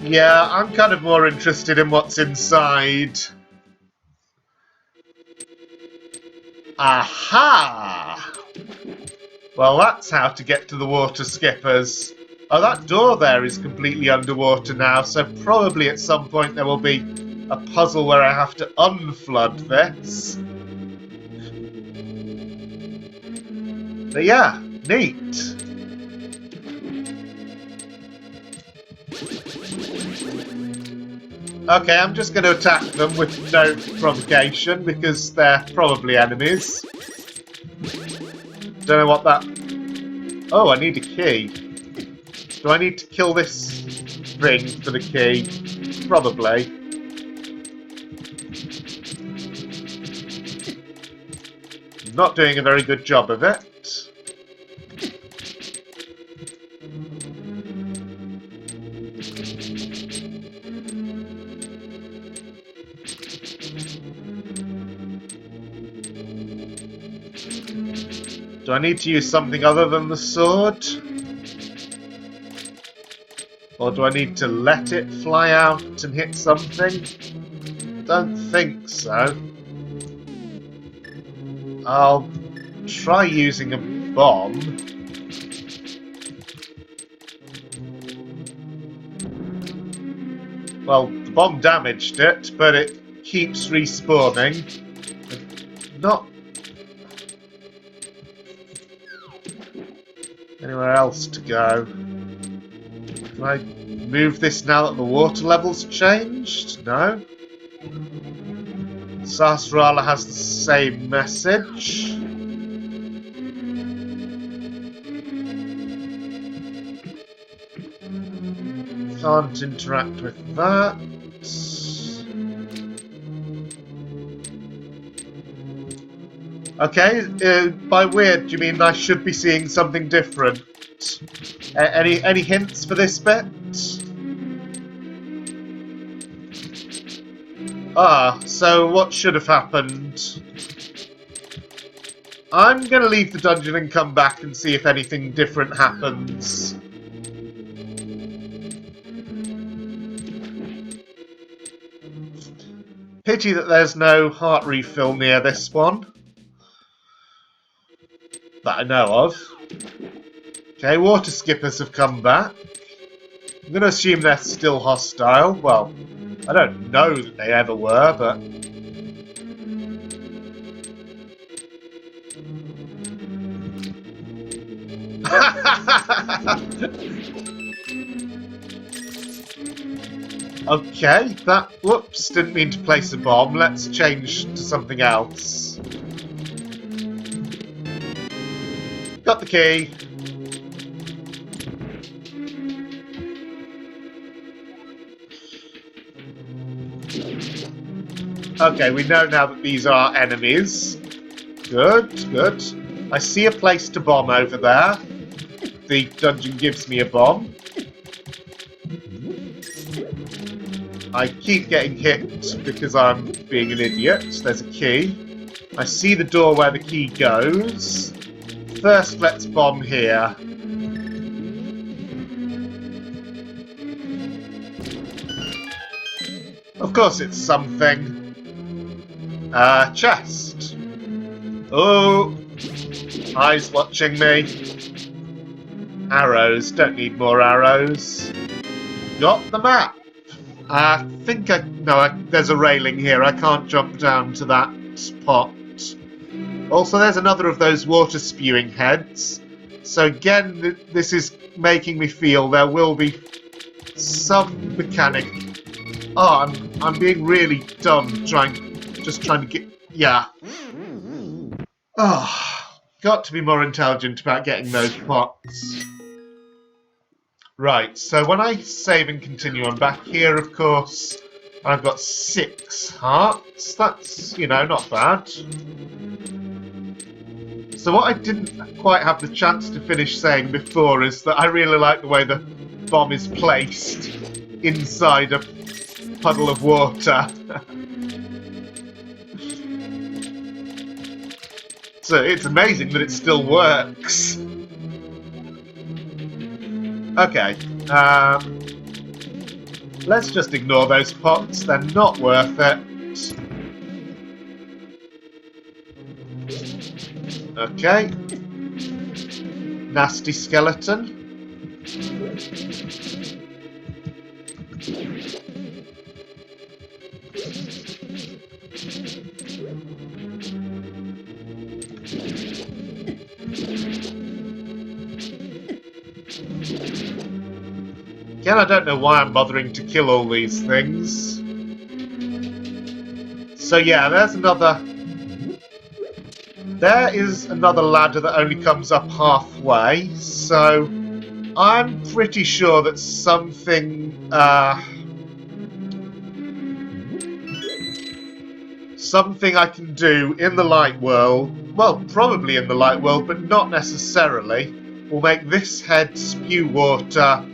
Yeah, I'm kind of more interested in what's inside. Aha! Well, that's how to get to the water skippers. Oh, that door there is completely underwater now, so probably at some point there will be a puzzle where I have to unflood this. But yeah, neat. Okay, I'm just going to attack them with no provocation because they're probably enemies. Don't know what that... Oh, I need a key. Do I need to kill this thing for the key? Probably. Not doing a very good job of it. Do I need to use something other than the sword? Or do I need to let it fly out and hit something? Don't think so. I'll try using a bomb. Well, the bomb damaged it, but it keeps respawning. Not anywhere else to go. Can I move this now that the water level's changed? No. Sarsaparilla has the same message. Can't interact with that. Okay, by weird, do you mean I should be seeing something different? Any hints for this bit? Ah, so what should have happened? I'm going to leave the dungeon and come back and see if anything different happens. Pity that there's no heart refill near this one. That I know of. Okay, water skippers have come back. I'm going to assume they're still hostile. Well, I don't know that they ever were, but... Okay, that... Whoops, didn't mean to place a bomb. Let's change to something else. Got the key. Okay, we know now that these are enemies. Good, good. I see a place to bomb over there. The dungeon gives me a bomb. I keep getting hit because I'm being an idiot. There's a key. I see the door where the key goes. First, let's bomb here. Of course it's something. Chest. Oh, eyes watching me. Arrows. Don't need more arrows. Got the map. I think there's a railing here. I can't jump down to that pot. Also, there's another of those water spewing heads. So again, this is making me feel there will be some mechanic. Oh, I'm being really dumb just trying to get... Yeah. Oh, got to be more intelligent about getting those pots. Right, so when I save and continue, I'm back here, of course. I've got 6 hearts. That's, you know, not bad. So what I didn't quite have the chance to finish saying before is that I really like the way the bomb is placed inside a puddle of water. So it's amazing that it still works. Okay, let's just ignore those pots, they're not worth it. Okay. Nasty skeleton. Again, I don't know why I'm bothering to kill all these things. So yeah, there's another... There is another ladder that only comes up halfway, so I'm pretty sure that something... something I can do in the light world, well, probably in the light world, but not necessarily, will make this head spew water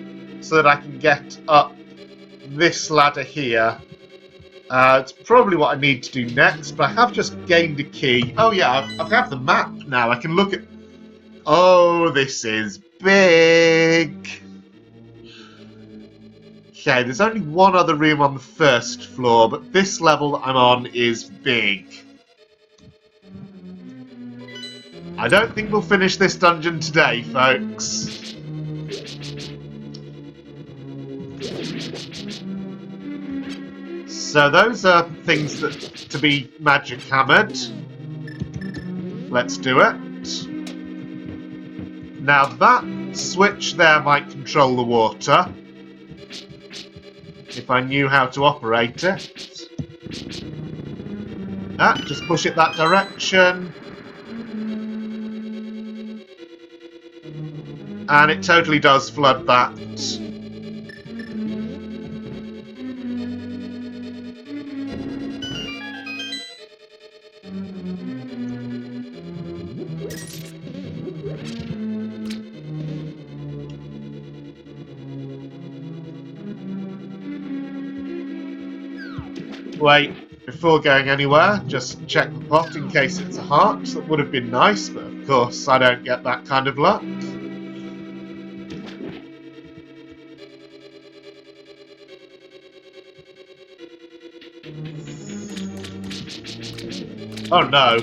so that I can get up this ladder here. It's probably what I need to do next, but I have just gained a key. Oh yeah, I have the map now. I can look at... Oh, this is big! Okay, there's only one other room on the first floor, but this level I'm on is big. I don't think we'll finish this dungeon today, folks. So those are things that to be magic hammered. Let's do it. Now that switch there might control the water. If I knew how to operate it. Just push it that direction. And it totally does flood that. Wait, before going anywhere, just check the pot in case it's a heart. That would have been nice, but of course I don't get that kind of luck. Oh no,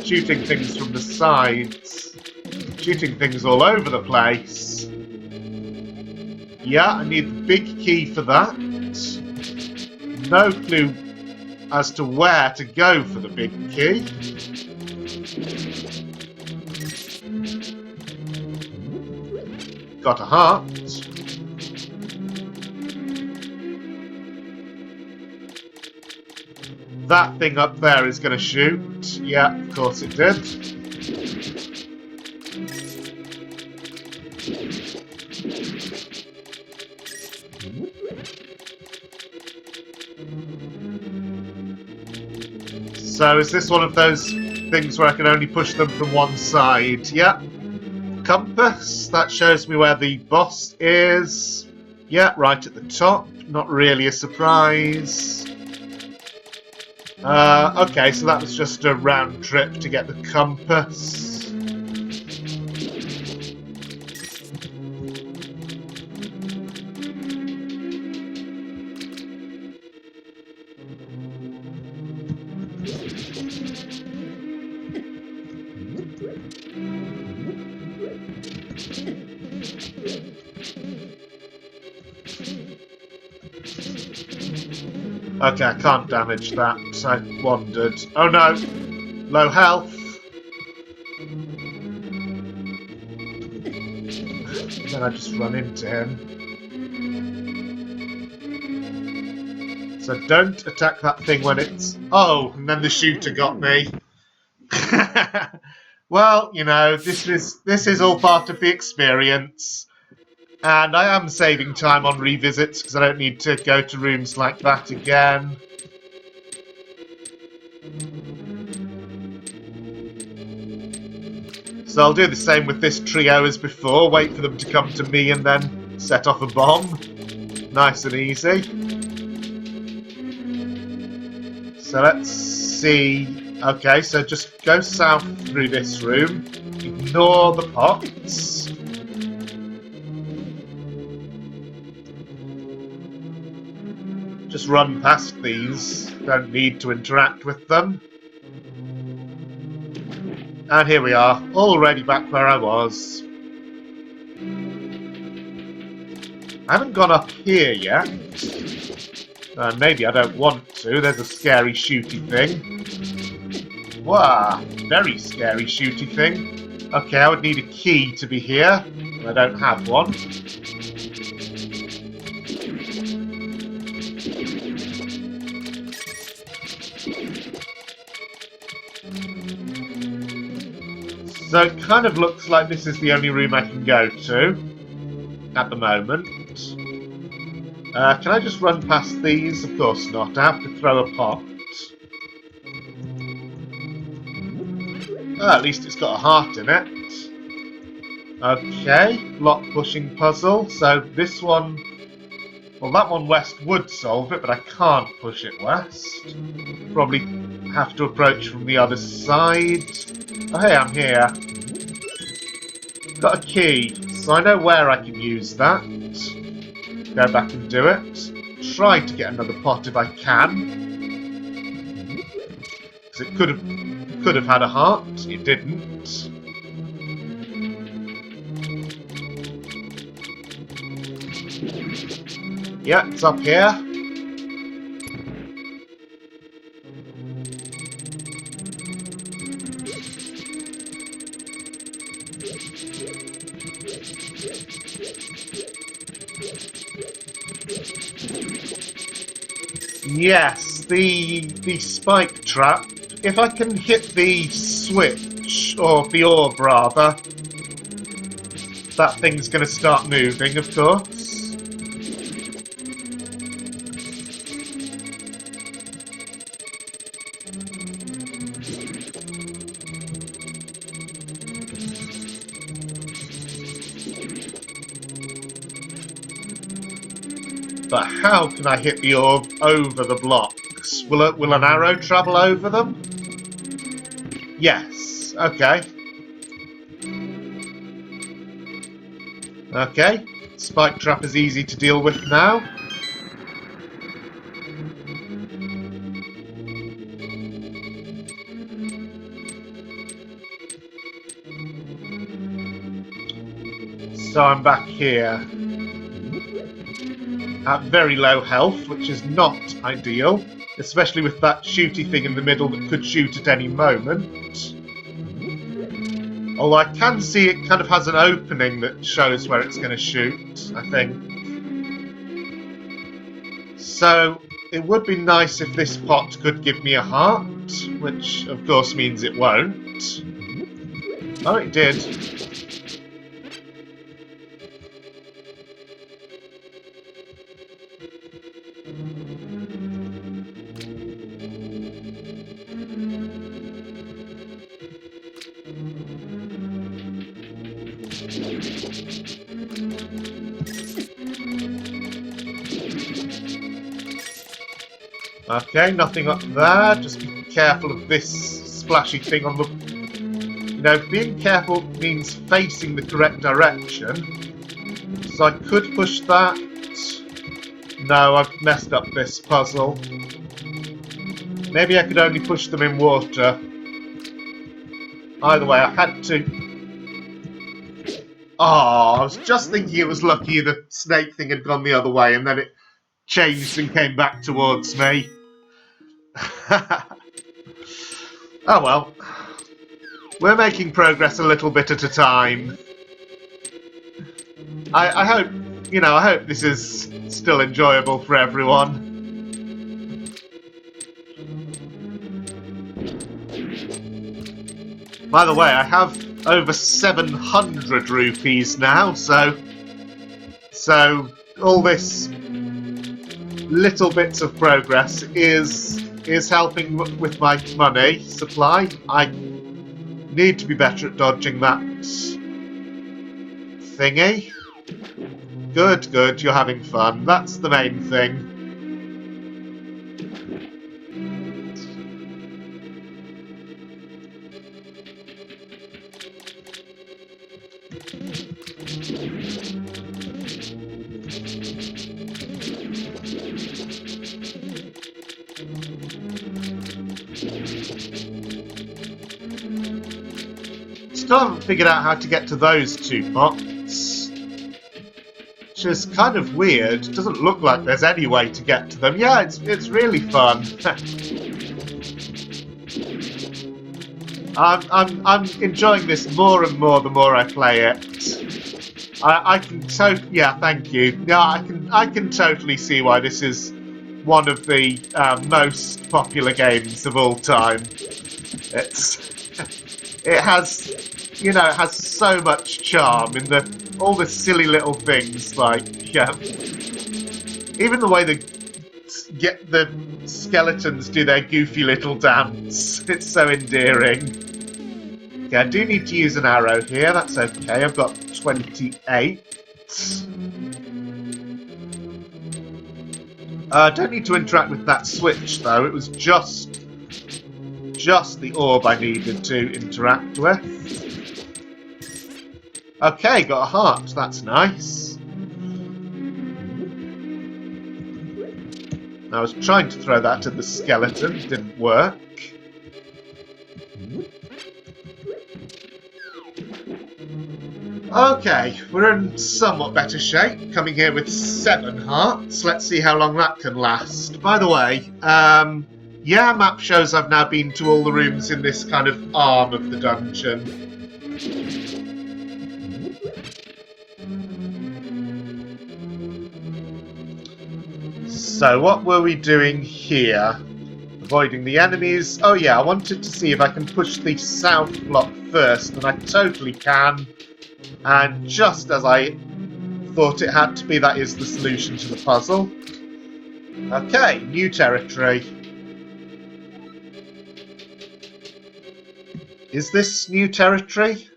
shooting things from the sides. Shooting things all over the place. Yeah, I need the big key for that. No clue as to where to go for the big key. Got a heart. That thing up there is going to shoot. Yeah, of course it did. So is this one of those things where I can only push them from one side? Yeah. Compass, that shows me where the boss is. Yeah, right at the top. Not really a surprise. Okay, so that was just a round trip to get the compass. Okay, I can't damage that, so I wandered. Oh no! Low health! Then I just run into him. So don't attack that thing when it's... Oh, and then the shooter got me. Well, you know, this is all part of the experience. And I am saving time on revisits because I don't need to go to rooms like that again. So I'll do the same with this trio as before, wait for them to come to me and then set off a bomb. Nice and easy. So let's see. Okay, so just go south through this room. Ignore the pots. Just run past these. Don't need to interact with them. And here we are, already back where I was. I haven't gone up here yet. Maybe I don't want to. There's a scary shooty thing. Wow, very scary shooty thing. Okay, I would need a key to be here. I don't have one. So it kind of looks like this is the only room I can go to at the moment. Can I just run past these? Of course not. I have to throw a pot. Oh, at least it's got a heart in it. Okay, block pushing puzzle. So this one... Well, that one west would solve it, but I can't push it west. Probably have to approach from the other side. Oh, hey, I'm here. Got a key, so I know where I can use that. Go back and do it. Try to get another pot if I can. Because it could have had a heart. It didn't. Yeah, it's up here. Yes, the spike trap. If I can hit the switch, or the orb rather, that thing's going to start moving, of course. But how can I hit the orb over the blocks? Will an arrow travel over them? Yes. Okay. Okay. Spike trap is easy to deal with now. So I'm back here. At very low health, which is not ideal, especially with that shooty thing in the middle that could shoot at any moment. Although I can see it kind of has an opening that shows where it's going to shoot, I think. So it would be nice if this pot could give me a heart, which of course means it won't. Oh, it did. Okay, nothing up there. Just be careful of this splashy thing on the... You know, being careful means facing the correct direction. So I could push that. No, I've messed up this puzzle. Maybe I could only push them in water. Either way, I had to... Oh, I was just thinking it was lucky the snake thing had gone the other way and then it changed and came back towards me. Oh well. We're making progress a little bit at a time. I hope, you know, I hope this is still enjoyable for everyone. By the way, I have over 700 rupees now, so So all this little bits of progress is helping with my money supply. I need to be better at dodging that thingy. Good, good, you're having fun. That's the main thing. Still haven't figured out how to get to those two pots, which is kind of weird. Doesn't look like there's any way to get to them. Yeah, it's really fun. I'm enjoying this more and more the more I play it. I can yeah, thank you. Yeah, I can totally see why this is one of the most popular games of all time. It has, you know, it has so much charm in all the silly little things, like, yeah, even the way the skeletons do their goofy little dance. It's so endearing. Okay, I do need to use an arrow here. That's okay. I've got 28. I don't need to interact with that switch, though. It was just the orb I needed to interact with. Okay, got a heart. That's nice. I was trying to throw that at the skeleton. Didn't work. Okay, we're in somewhat better shape. Coming here with 7 hearts. Let's see how long that can last. By the way, yeah, map shows I've now been to all the rooms in this kind of arm of the dungeon. So, what were we doing here? Avoiding the enemies. Oh yeah, I wanted to see if I can push the south block first, and I totally can. And just as I thought it had to be, that is the solution to the puzzle. Okay, new territory. Is this new territory?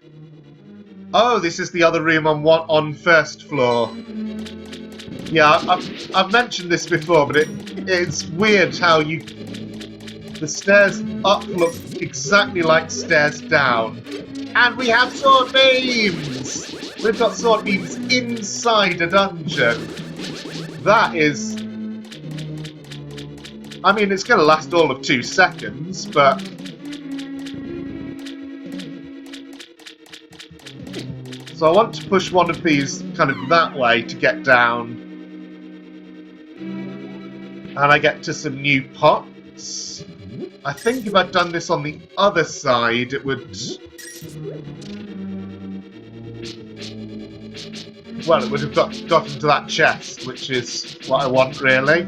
Oh, this is the other room on first floor. Yeah, I've mentioned this before, but it's weird how the stairs up look exactly like stairs down. And we have sword beams! We've got sword beams inside a dungeon. That is... I mean, it's going to last all of 2 seconds, but... So I want to push one of these kind of that way to get down. And I get to some new pots. I think if I'd done this on the other side, it would... Well, it would have got into that chest, which is what I want, really.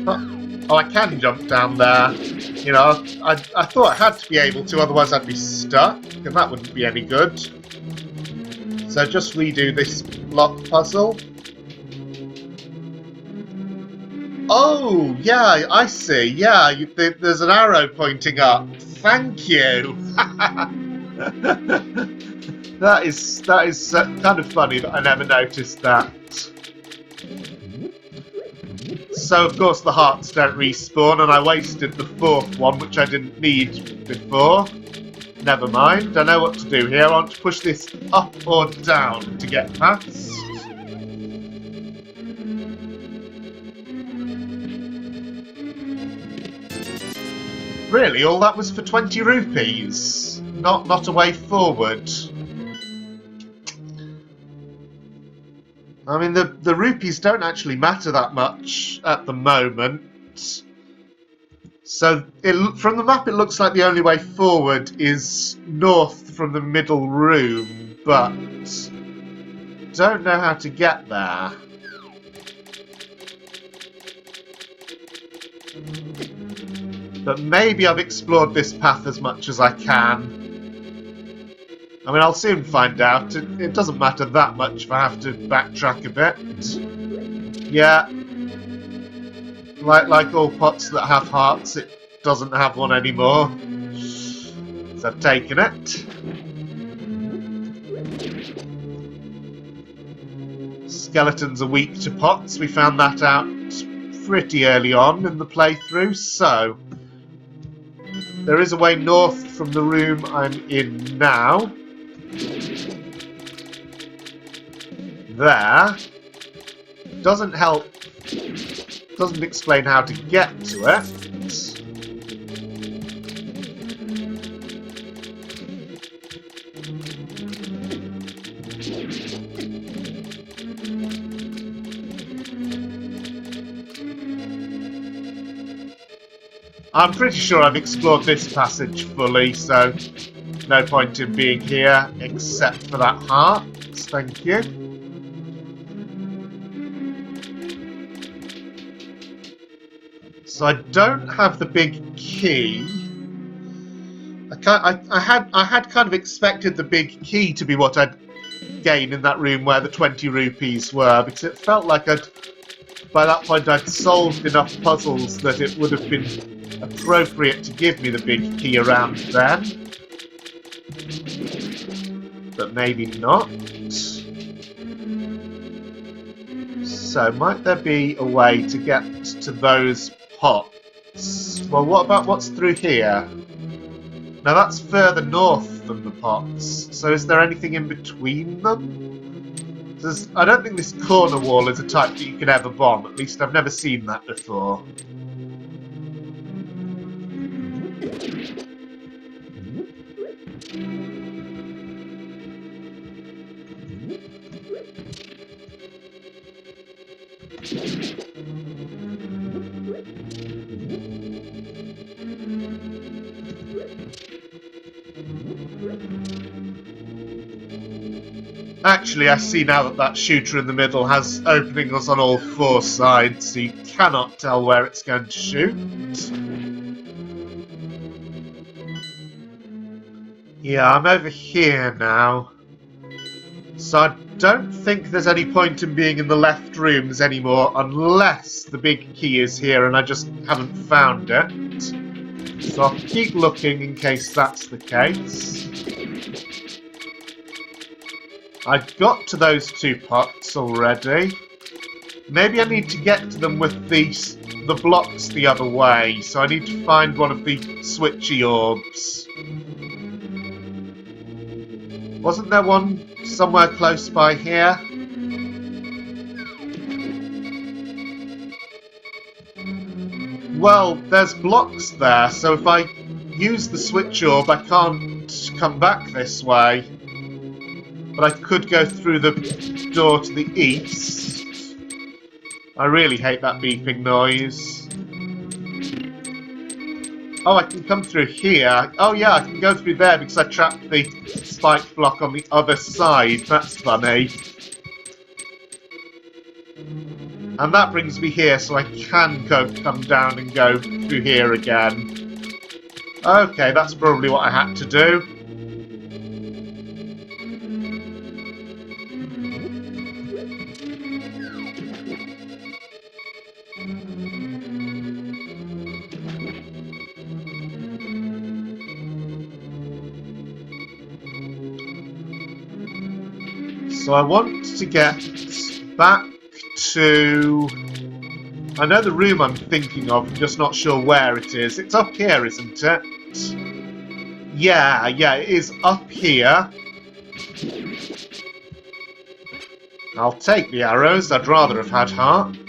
Oh, I can jump down there. You know, I thought I had to be able to, otherwise I'd be stuck, and that wouldn't be any good. So just redo this block puzzle. Oh, yeah, I see. Yeah, there's an arrow pointing up. Thank you. That is kind of funny that I never noticed that. So, of course, the hearts don't respawn, and I wasted the 4th one, which I didn't need before. Never mind, I know what to do here. I want to push this up or down to get past. Really, all that was for 20 rupees? Not a way forward. I mean, the rupees don't actually matter that much at the moment. So, from the map, it looks like the only way forward is north from the middle room, but don't know how to get there. But maybe I've explored this path as much as I can. I mean, I'll soon find out. It doesn't matter that much if I have to backtrack a bit. Yeah. Like all pots that have hearts, it doesn't have one anymore. So I've taken it. Skeletons are weak to pots. We found that out pretty early on in the playthrough, so there is a way north from the room I'm in now. There. Doesn't help. Doesn't explain how to get to it. I'm pretty sure I've explored this passage fully, so no point in being here except for that heart. Thank you. So I don't have the big key. I had kind of expected the big key to be what I'd gain in that room where the 20 rupees were, because it felt like by that point I'd solved enough puzzles that it would have been appropriate to give me the big key around then. But maybe not. So might there be a way to get to those pots? Well, what about what's through here? Now that's further north than the pots, so is there anything in between them? I don't think this corner wall is a type that you can ever bomb, at least I've never seen that before. Actually, I see now that that shooter in the middle has openings on all four sides, so you cannot tell where it's going to shoot. Yeah, I'm over here now. So I don't think there's any point in being in the left rooms anymore, unless the big key is here and I just haven't found it. So I'll keep looking in case that's the case. I got to those two pots already. Maybe I need to get to them with the blocks the other way, so I need to find one of the switchy orbs. Wasn't there one somewhere close by here? Well, there's blocks there, so if I use the switch orb, I can't come back this way. But I could go through the door to the east. I really hate that beeping noise. Oh, I can come through here. Oh yeah, I can go through there because I trapped the spike block on the other side. That's funny. And that brings me here, so I can come down and go through here again. Okay, that's probably what I had to do. So I want to get back to... I know the room I'm thinking of, I'm just not sure where it is. It's up here, isn't it? Yeah, it is up here. I'll take the arrows, I'd rather have had hearts.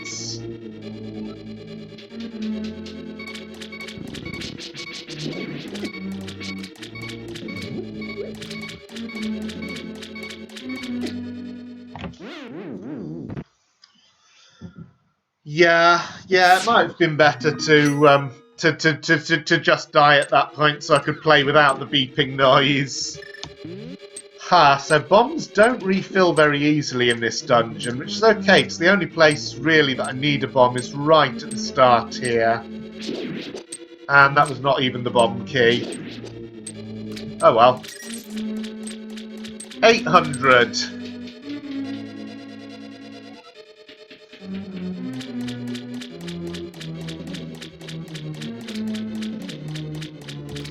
Yeah, it might have been better to just die at that point so I could play without the beeping noise. So bombs don't refill very easily in this dungeon, which is okay, because the only place really that I need a bomb is right at the start here. And that was not even the bomb key. Oh well. 800.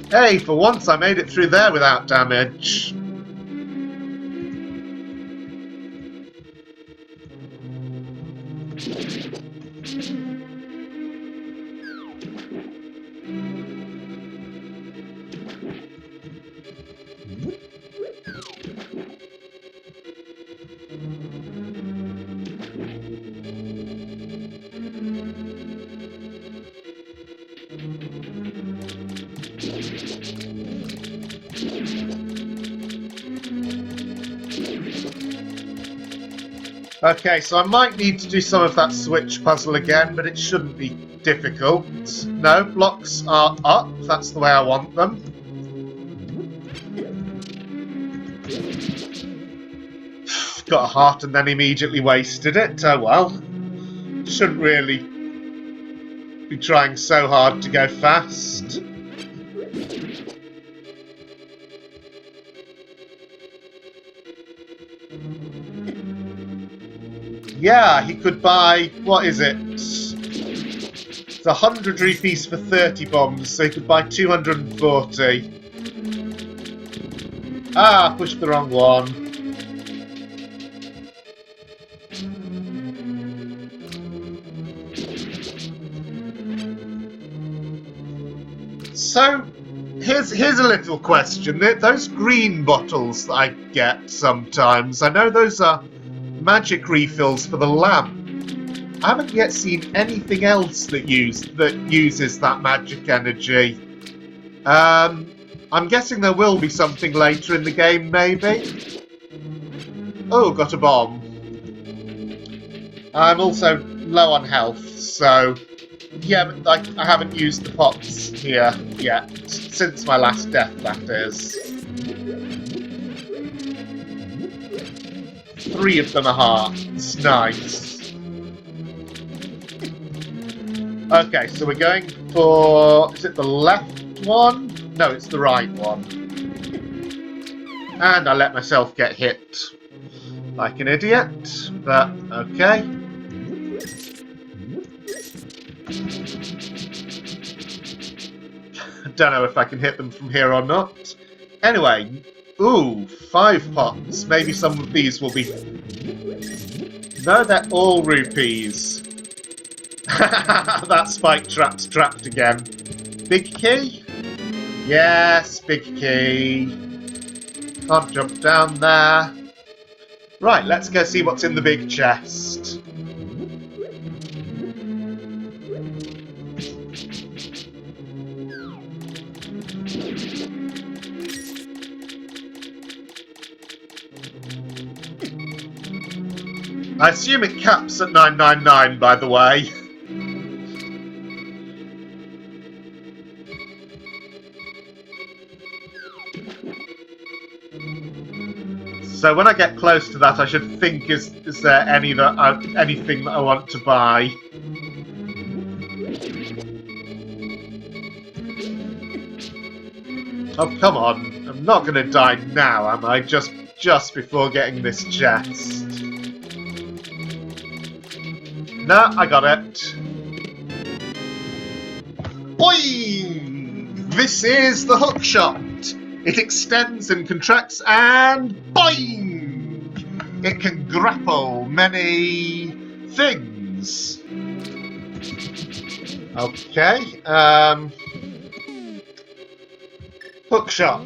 Hey, for once I made it through there without damage. Okay, so I might need to do some of that switch puzzle again, but it shouldn't be difficult. No, blocks are up. That's the way I want them. Got a heart and then immediately wasted it. Oh well. Shouldn't really be trying so hard to go fast. Yeah, he could buy, what is it? It's 100 rupees for 30 bombs, so he could buy 240. Ah, pushed the wrong one. So, here's a little question. Those green bottles that I get sometimes, I know those are magic refills for the lamp. I haven't yet seen anything else that uses that magic energy. I'm guessing there will be something later in the game, maybe? Oh, got a bomb. I'm also low on health, so... Yeah, but I haven't used the pots here yet. Since my last death, that is. 3 of them are hearts. Nice. Okay, so we're going for... Is it the left one? No, it's the right one. And I let myself get hit like an idiot, but okay. I don't know if I can hit them from here or not. Anyway, ooh, 5 pots. Maybe some of these will be... No, they're all rupees. That spike trap's trapped again. Big key? Yes, big key. Can't jump down there. Right, let's go see what's in the big chest. I assume it caps at 999, by the way. So when I get close to that, I should think: is there anything that I want to buy? Oh come on! I'm not going to die now, am I? Just before getting this chest. No, I got it. Boing! This is the hook shot. It extends and contracts and boing! It can grapple many things. Okay. Hook shot.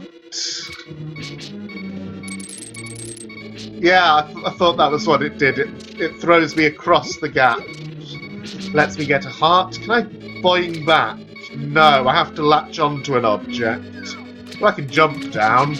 Yeah, I thought that was what it did. It throws me across the gap. Lets me get a heart. Can I boing back? No, I have to latch onto an object. Well, I can jump down.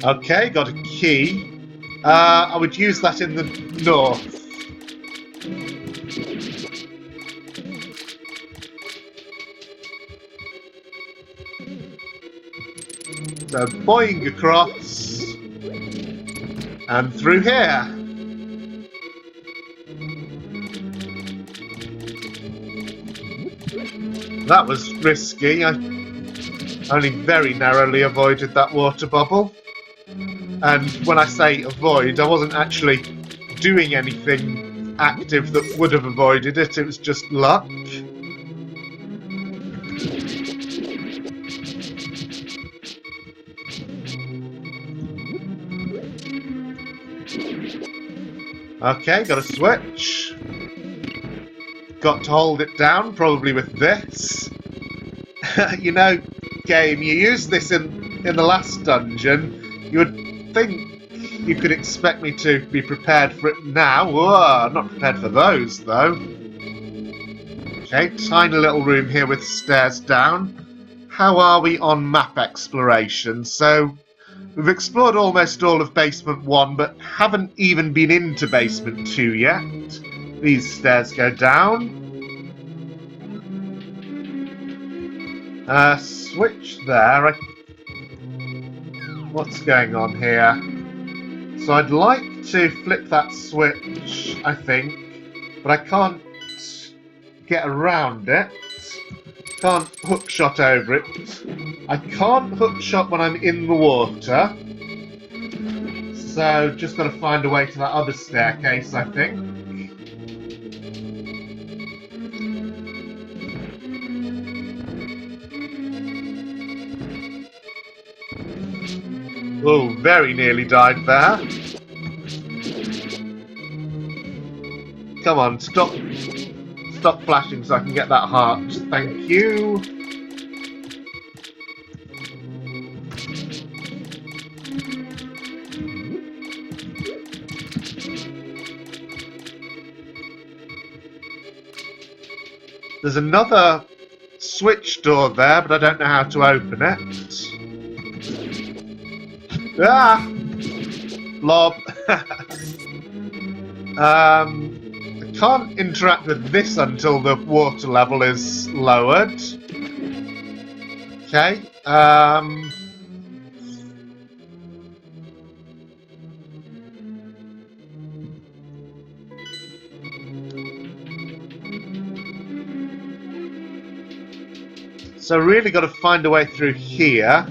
Okay, got a key. I would use that in the north. So, boing across. And through here. That was risky. I only very narrowly avoided that water bubble. And when I say avoid, I wasn't actually doing anything active that would have avoided it. It was just luck. Okay, got a switch. Got to hold it down, probably with this. You know, game, you used this in the last dungeon. You would think you could expect me to be prepared for it now. Whoa, not prepared for those, though. Okay, tiny little room here with stairs down. How are we on map exploration? So, we've explored almost all of Basement 1, but haven't even been into Basement 2 yet. These stairs go down. Switch there. What's going on here? So I'd like to flip that switch, I think, but I can't get around it. Can't hookshot over it. I can't hookshot when I'm in the water. So just got to find a way to that other staircase, I think. Oh, very nearly died there. Come on, stop flashing so I can get that heart. Thank you. There's another switch door there, but I don't know how to open it. Ah! Lob. I can't interact with this until the water level is lowered. Okay. So really got to find a way through here.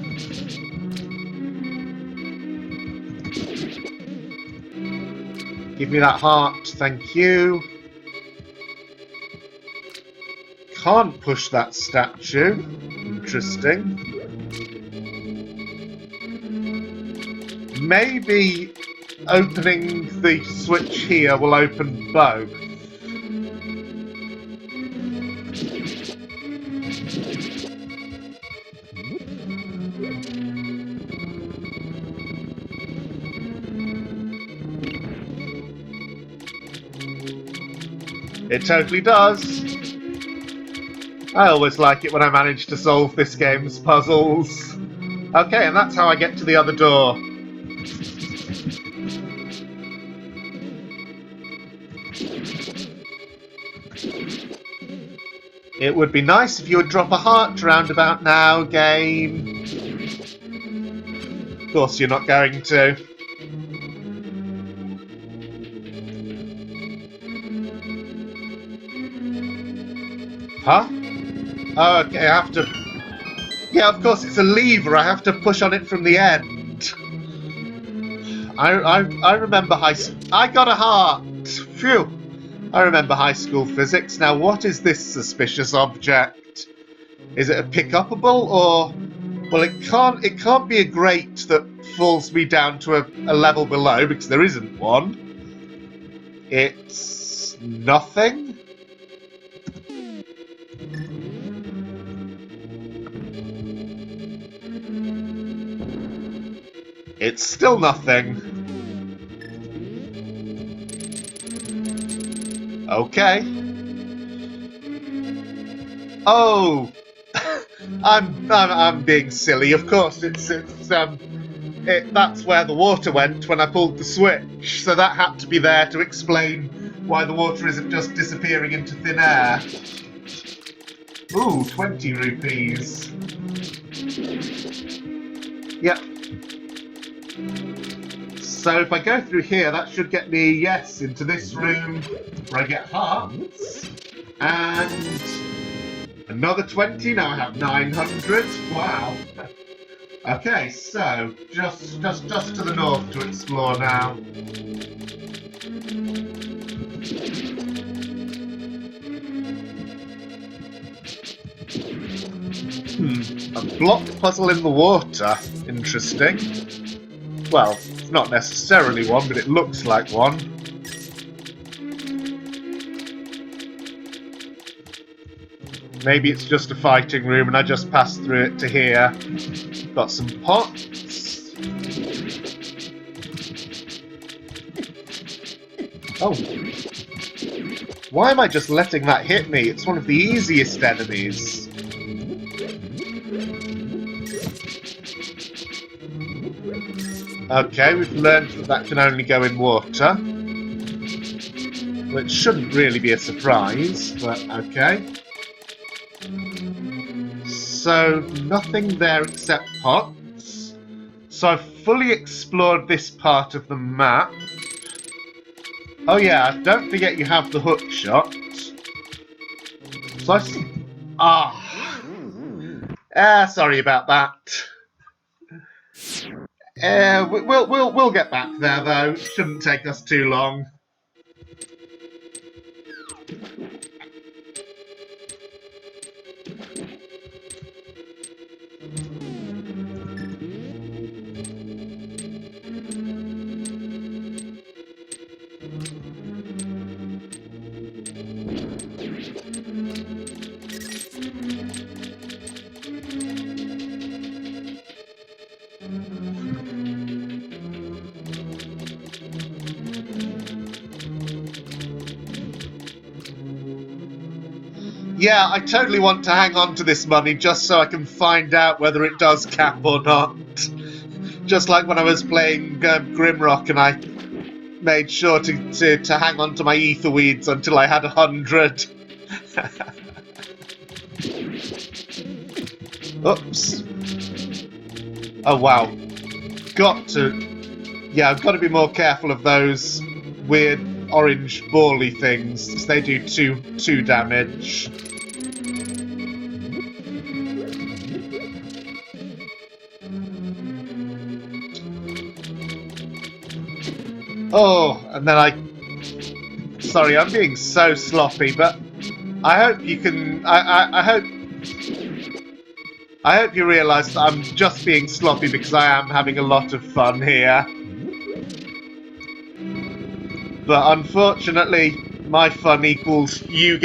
Give me that heart, thank you. Can't push that statue. Interesting. Maybe opening the switch here will open both. It totally does. I always like it when I manage to solve this game's puzzles. Okay, and that's how I get to the other door. It would be nice if you would drop a heart round about now, game. Of course you're not going to. Huh? Oh, okay, I have to... Yeah, of course, it's a lever. I have to push on it from the end. I remember high school... I got a heart! Phew! I remember high school physics. Now, what is this suspicious object? Is it a pick-upable, or... Well, it can't be a grate that falls me down to a level below, because there isn't one. It's... nothing? It's still nothing. Okay. Oh, I'm being silly. Of course, that's where the water went when I pulled the switch. So that had to be there to explain why the water isn't just disappearing into thin air. Ooh, 20 rupees. Yep. So if I go through here, that should get me, yes, into this room where I get hearts. And another 20, now I have 900. Wow. Okay, so just to the north to explore now. A block puzzle in the water. Interesting. Well, it's not necessarily one, but it looks like one. Maybe it's just a fighting room and I just passed through it to here. Got some pots. Oh. Why am I just letting that hit me? It's one of the easiest enemies. Okay, we've learned that that can only go in water. Which shouldn't really be a surprise, but okay. So, nothing there except pots. So I've fully explored this part of the map. Oh yeah, don't forget you have the hook shot. So I see... sorry about that. We'll get back there though. It shouldn't take us too long. Yeah, I totally want to hang on to this money just so I can find out whether it does cap or not. Just like when I was playing Grimrock and I made sure to hang on to my ether weeds until I had 100. Oops. Oh wow. I've got to be more careful of those weird orange bally things, because they do two damage. Oh, and then sorry, I'm being so sloppy, but I hope you can... I hope you realise that I'm just being sloppy because I am having a lot of fun here. But unfortunately, my fun equals you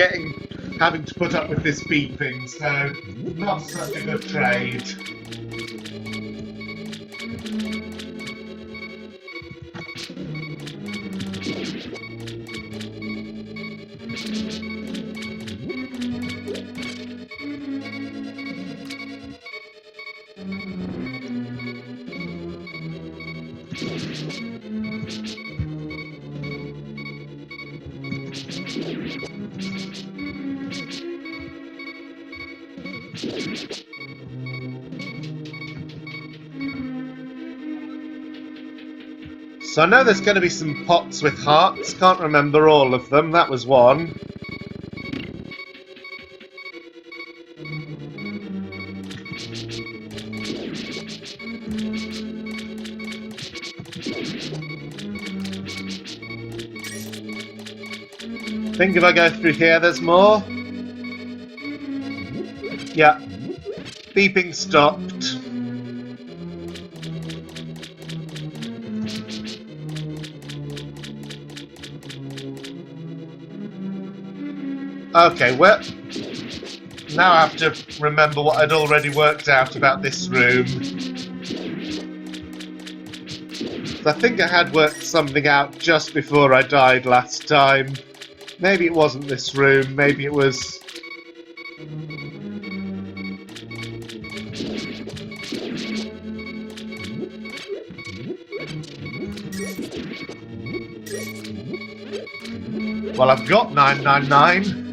having to put up with this beeping, so not such a good trade. So I know there's going to be some pots with hearts, can't remember all of them, that was one. I think if I go through here there's more. Yeah. Beeping stopped. Okay, well, now I have to remember what I'd already worked out about this room. I think I had worked something out just before I died last time. Maybe it wasn't this room, maybe it was... Well, I've got 999.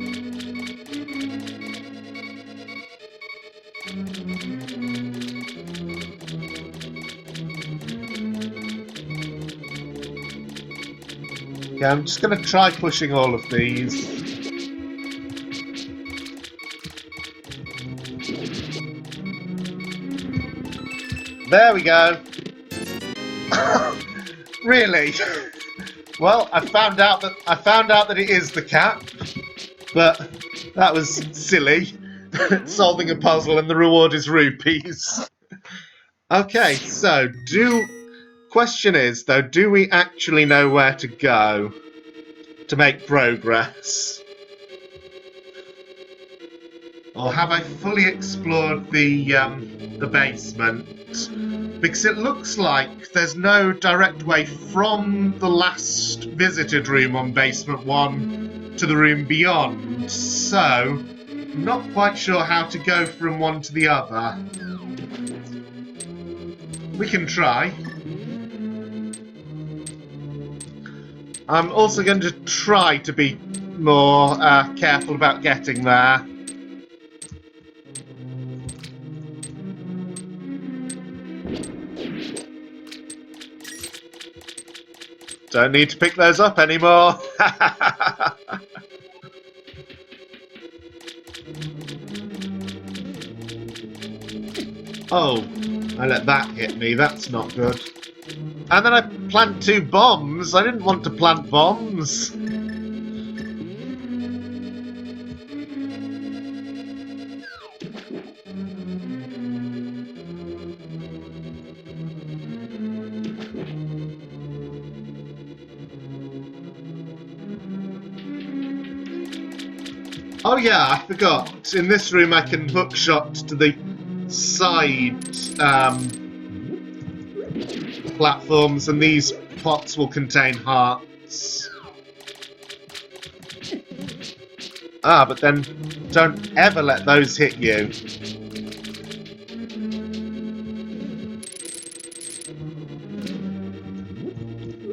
Yeah, I'm just going to try pushing all of these. There we go. Really? Well, I found out that it is the cat, but that was silly. Solving a puzzle and the reward is rupees. Okay, so question is though, do we actually know where to go to make progress? Or have I fully explored the basement? Because it looks like there's no direct way from the last visited room on basement 1 to the room beyond, so I'm not quite sure how to go from one to the other. We can try. I'm also going to try to be more careful about getting there. Don't need to pick those up anymore. Oh, I let that hit me. That's not good. And then I plant 2 bombs. I didn't want to plant bombs. Oh yeah, I forgot. In this room I can hookshot to the side platforms, and these pots will contain hearts. Ah, but then don't ever let those hit you.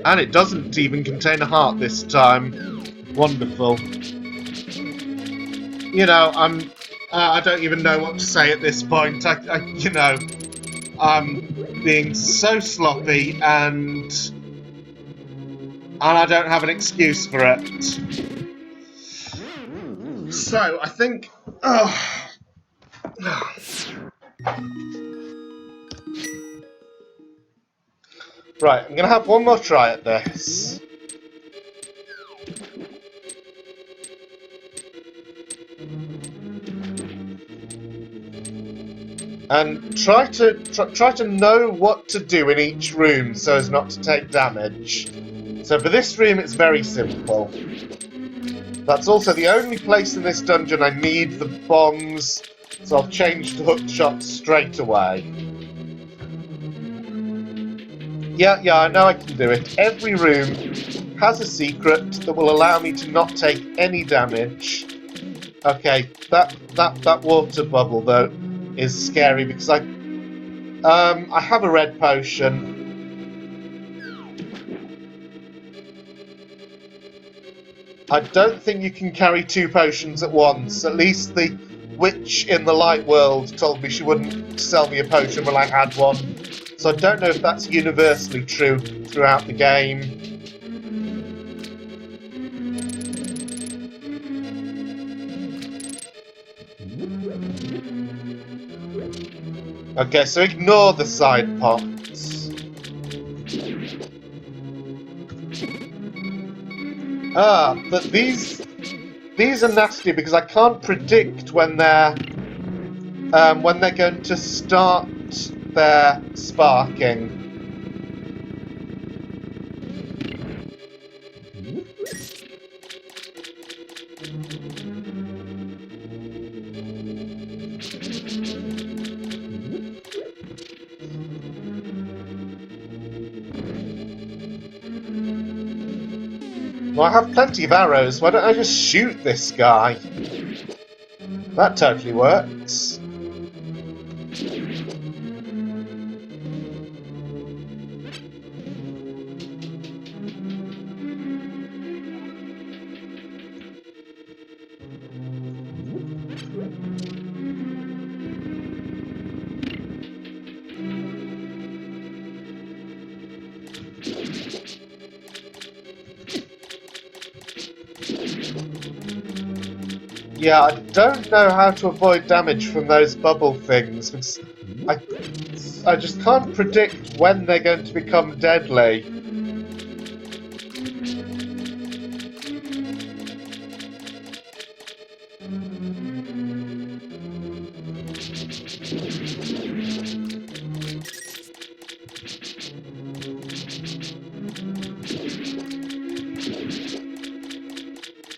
And it doesn't even contain a heart this time. Wonderful. You know, I don't even know what to say at this point. You know, I'm being so sloppy, and I don't have an excuse for it. So I think. Right, I'm gonna have one more try at this. And try to know what to do in each room so as not to take damage. So for this room it's very simple. That's also the only place in this dungeon I need the bombs, so I'll change to hookshot straight away. Yeah, I know I can do it. Every room has a secret that will allow me to not take any damage. Okay, that water bubble though is scary because I have a red potion. I don't think you can carry 2 potions at once. At least the witch in the light world told me she wouldn't sell me a potion when I had one. So I don't know if that's universally true throughout the game. Okay, so ignore the side pots. Ah, but these are nasty because I can't predict when they're going to start their sparking. Well, I have plenty of arrows. Why don't I just shoot this guy? That totally works. Yeah, I don't know how to avoid damage from those bubble things, because I just can't predict when they're going to become deadly.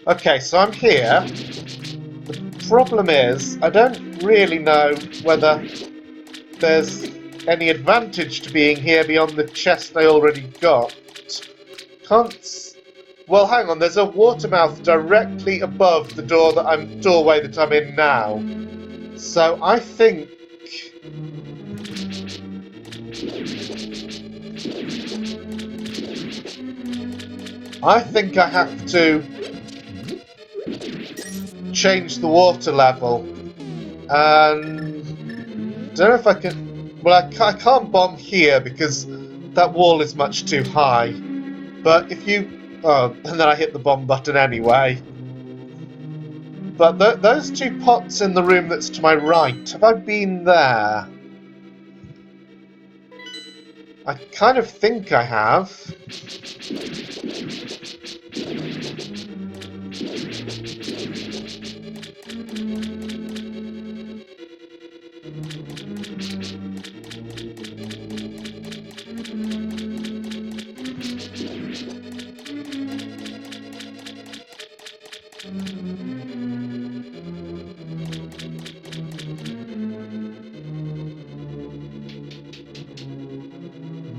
Okay, so I'm here. The problem is, I don't really know whether there's any advantage to being here beyond the chest I already got. Can't... Well, hang on, there's a water mouth directly above the doorway that I'm in now. So I think... I have to change the water level. And... I don't know if I can... Well, I can't bomb here because that wall is much too high. But if you... Oh, and then I hit the bomb button anyway. But those two pots in the room that's to my right, have I been there? I kind of think I have.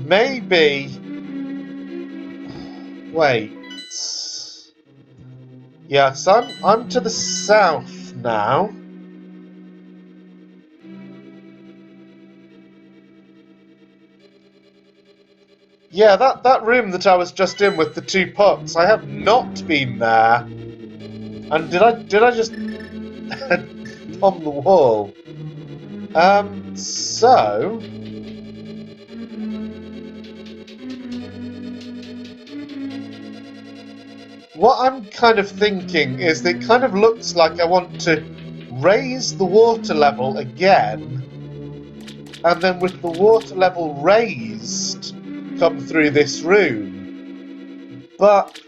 Maybe... Wait... Yeah, so I'm to the south now. Yeah, that room that I was just in with the two pots, I have not been there. And did I just bomb the wall? So... What I'm kind of thinking is that it kind of looks like I want to raise the water level again, and then with the water level raised, come through this room. But...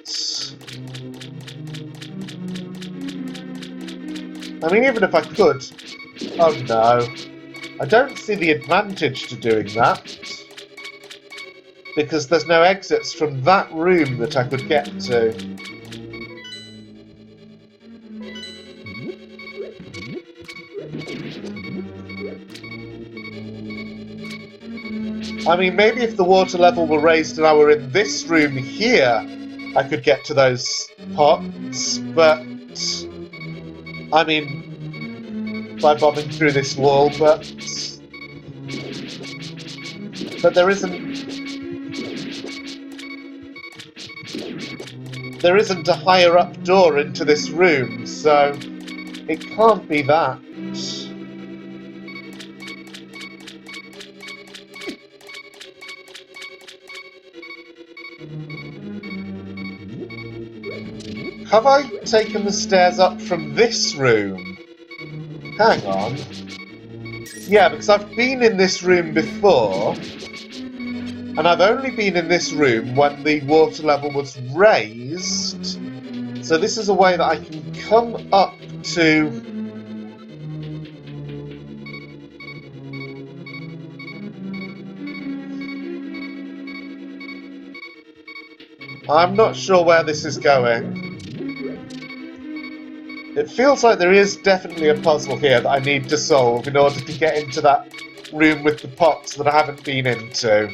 I mean, even if I could... Oh no. I don't see the advantage to doing that. Because there's no exits from that room that I could get to. I mean, maybe if the water level were raised and I were in this room here, I could get to those pots, but... I mean, by bombing through this wall, but there isn't a higher up door into this room, so it can't be that. Have I taken the stairs up from this room? Hang on. Yeah, because I've been in this room before, and I've only been in this room when the water level was raised. So this is a way that I can come up to... I'm not sure where this is going. It feels like there is definitely a puzzle here that I need to solve in order to get into that room with the pots that I haven't been into.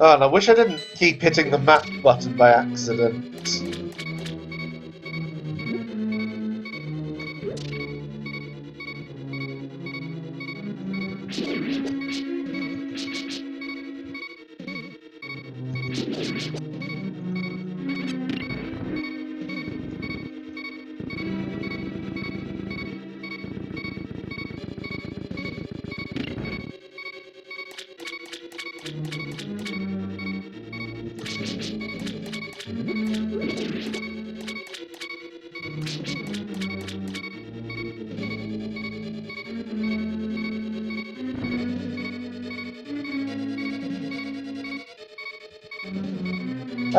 Oh, and I wish I didn't keep hitting the map button by accident. I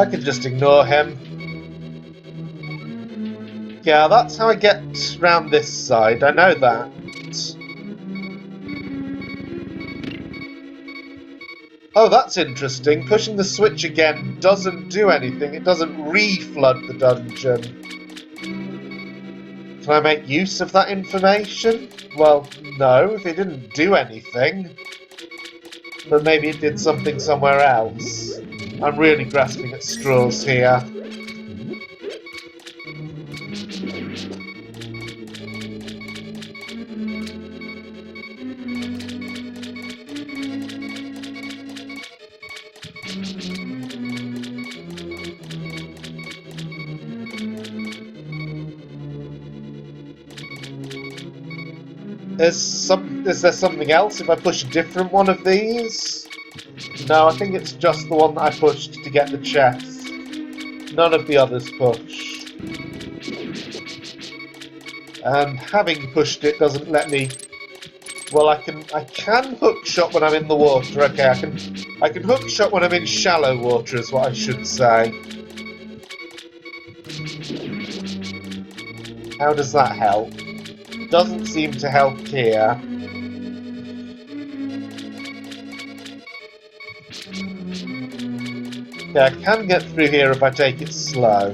can just ignore him. Yeah, that's how I get round this side, I know that. Oh, that's interesting. Pushing the switch again doesn't do anything. It doesn't re-flood the dungeon. Can I make use of that information? Well, no, if it didn't do anything. But maybe it did something somewhere else. I'm really grasping at straws here. Is there something else if I push a different one of these? No, I think it's just the one that I pushed to get the chest. None of the others push. And having pushed it doesn't let me... Well, I can hook shot when I'm in the water. Okay, I can hook shot when I'm in shallow water is what I should say. How does that help? Doesn't seem to help here. Yeah, I can get through here if I take it slow.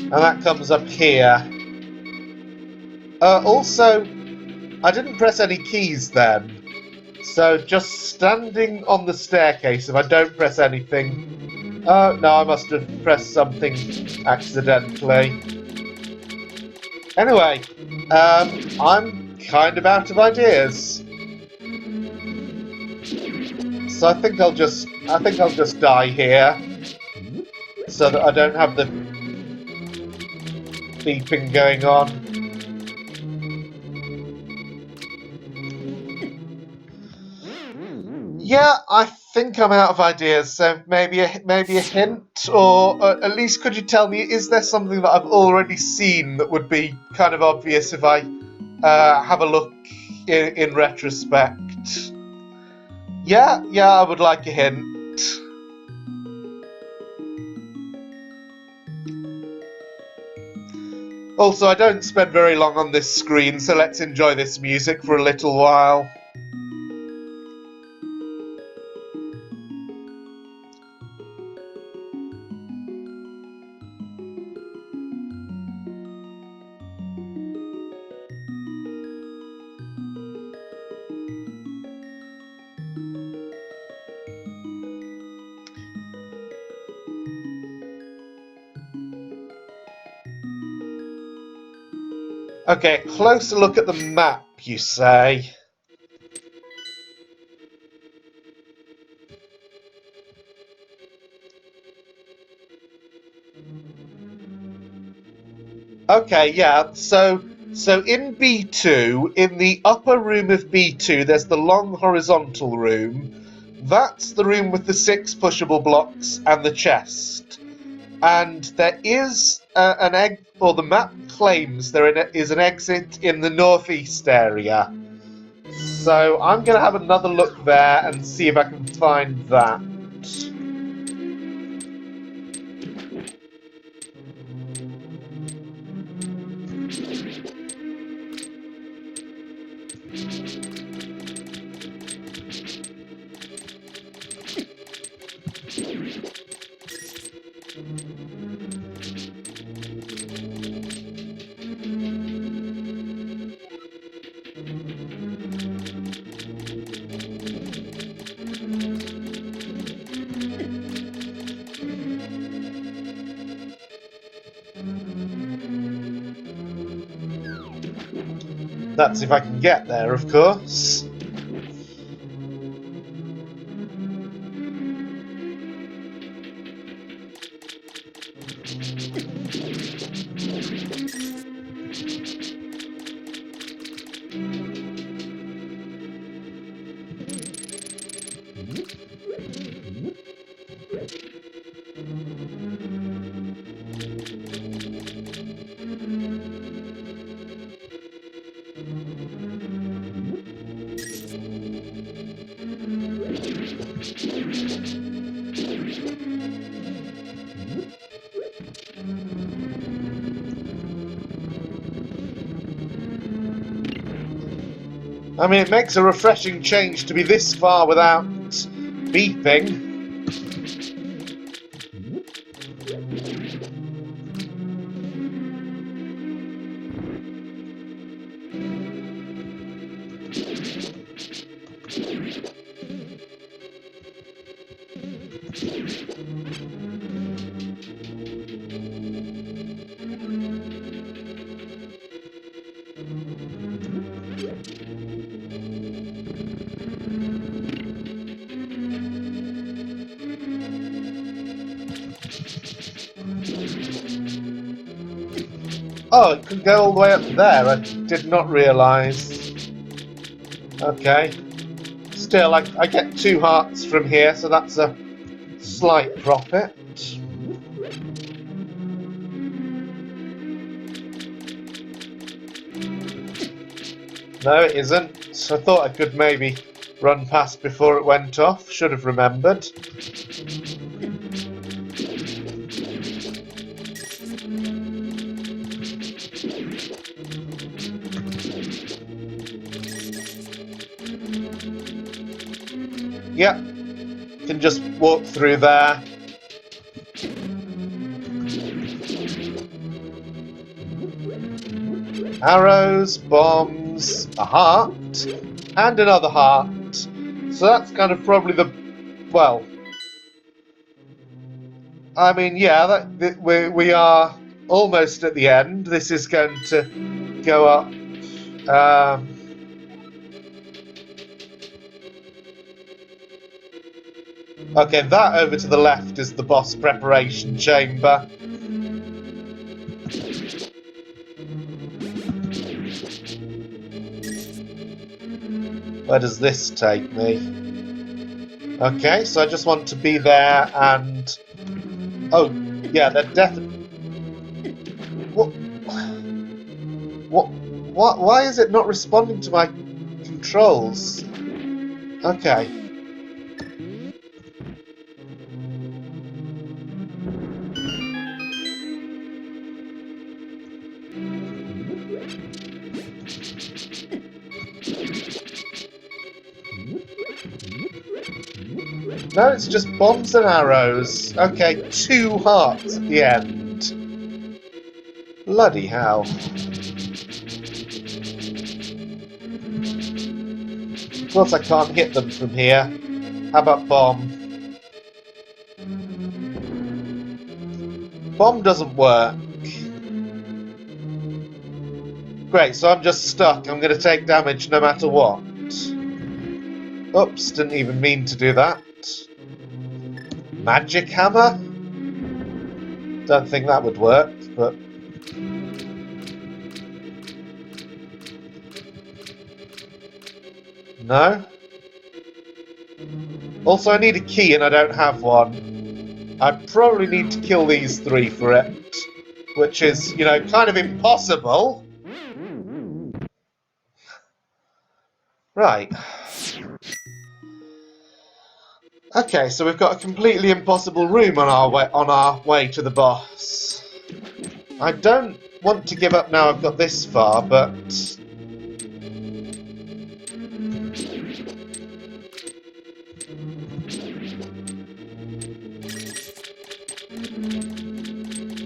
And that comes up here. Also, I didn't press any keys then. So just standing on the staircase, if I don't press anything... Oh, no, I must have pressed something accidentally. Anyway, I'm kind of out of ideas. So I think I'll just die here. So that I don't have the beeping going on. Yeah, I think I'm out of ideas, so maybe a hint, or at least could you tell me, is there something that I've already seen that would be kind of obvious if I have a look in retrospect? Yeah, I would like a hint. Also, I don't spend very long on this screen, so let's enjoy this music for a little while. Okay, closer look at the map, you say? Okay, yeah, so in B2, in the upper room of B2, there's the long horizontal room. That's the room with the 6 pushable blocks and the chest. And there is an egg, or the map claims there is an exit in the northeast area. So I'm going to have another look there and see if I can find that. That's if I can get there, of course. I mean, it makes a refreshing change to be this far without beeping. Oh, it could go all the way up there. I did not realise. Okay. Still, I get 2 hearts from here, so that's a slight profit. No, it isn't. I thought I could maybe run past before it went off. Should have remembered. Yep. Can just walk through there. Arrows, bombs, a heart, and another heart. So that's kind of probably the... well... I mean, yeah, we are almost at the end. This is going to go up... okay, that over to the left is the boss preparation chamber. Where does this take me? Okay, so I just want to be there and... oh, yeah, they're definitely... What? Why is it not responding to my controls? Okay. No, it's just bombs and arrows. Okay, 2 hearts at the end. Bloody hell. Of course I can't hit them from here. How about bomb? Bomb doesn't work. Great, so I'm just stuck. I'm going to take damage no matter what. Oops, didn't even mean to do that. Magic hammer? Don't think that would work, but... no? Also, I need a key and I don't have one. I probably need to kill these 3 for it. Which is, you know, kind of impossible. Right. Okay, so we've got a completely impossible room on our way to the boss. I don't want to give up now I've got this far, but...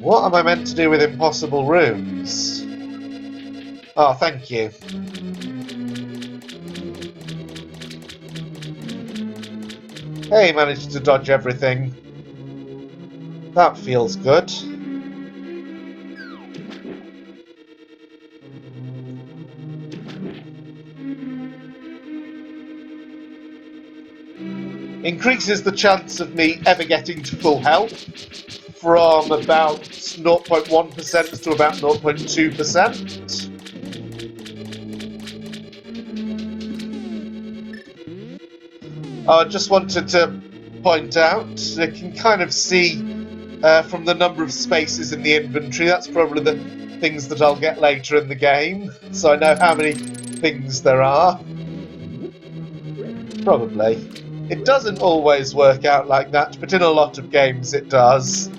what am I meant to do with impossible rooms? Oh, thank you. Hey, managed to dodge everything. That feels good. Increases the chance of me ever getting to full health from about 0.1% to about 0.2%. I just wanted to point out, you can kind of see from the number of spaces in the inventory, that's probably the things that I'll get later in the game, so I know how many things there are. Probably. It doesn't always work out like that, but in a lot of games it does.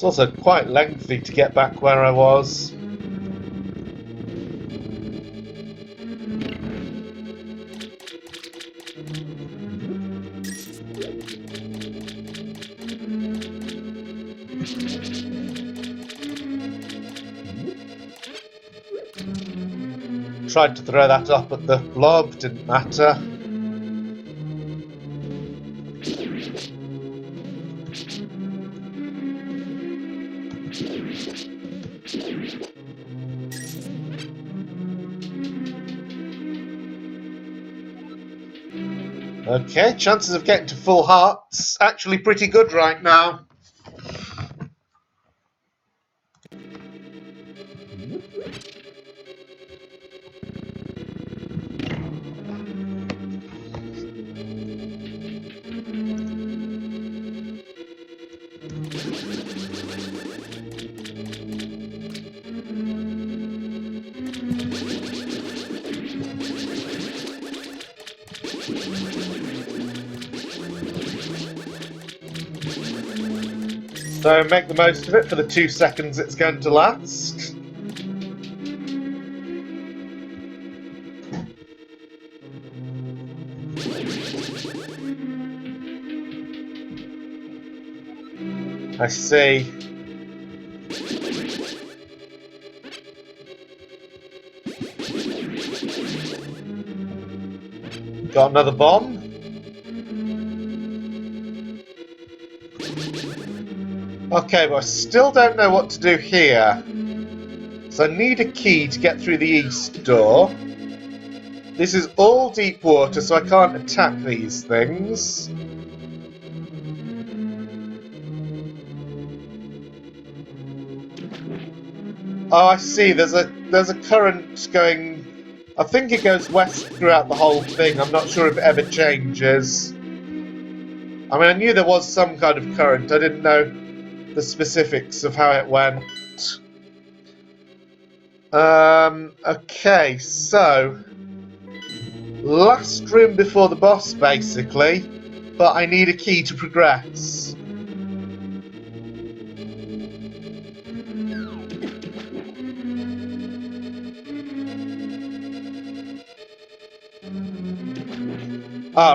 It's also quite lengthy to get back where I was. Tried to throw that up at the blob, didn't matter. Okay, chances of getting to full hearts actually pretty good right now. So make the most of it for the 2 seconds it's going to last. I see. Got another bomb. Okay, but I still don't know what to do here. So I need a key to get through the east door. This is all deep water, so I can't attack these things. Oh, I see. There's a current going. I think it goes west throughout the whole thing. I'm not sure if it ever changes. I mean, I knew there was some kind of current. I didn't know the specifics of how it went. Okay, so last room before the boss, basically, but I need a key to progress.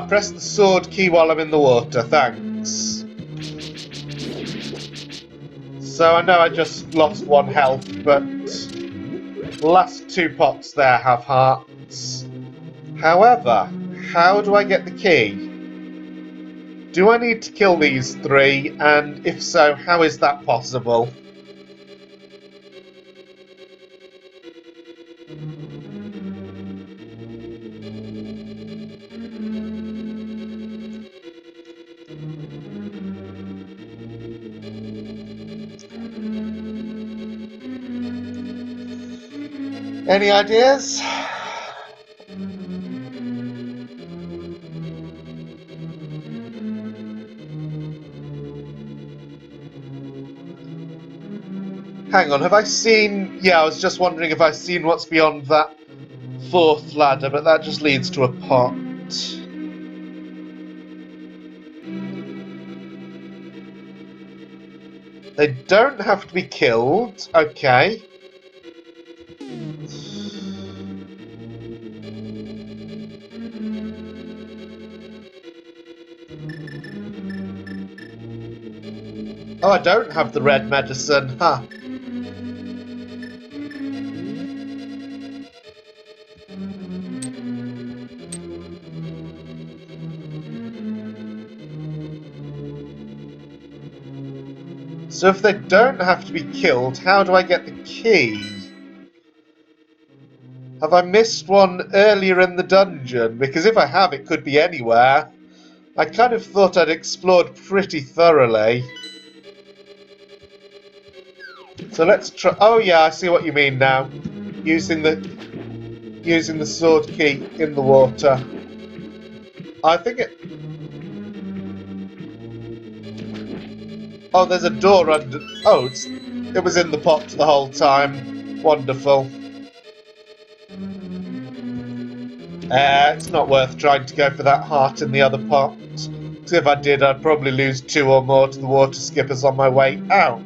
Press the sword key while I'm in the water, thanks. So I know I just lost 1 health, but the last 2 pots there have hearts. However, how do I get the key? Do I need to kill these 3, and if so, how is that possible? Any ideas? Hang on, have I seen... Yeah, I was just wondering if I've seen what's beyond that 4th ladder, but that just leads to a pot. They don't have to be killed. Okay. Oh, I don't have the red medicine. Huh. So if they don't have to be killed, how do I get the key? Have I missed one earlier in the dungeon? Because if I have, it could be anywhere. I kind of thought I'd explored pretty thoroughly. So let's try... Oh yeah, I see what you mean now. Using the sword key in the water. I think it... Oh, there's a door under... Oh, it was in the pot the whole time. Wonderful. It's not worth trying to go for that heart in the other pot. Because if I did, I'd probably lose 2 or more to the water skippers on my way out.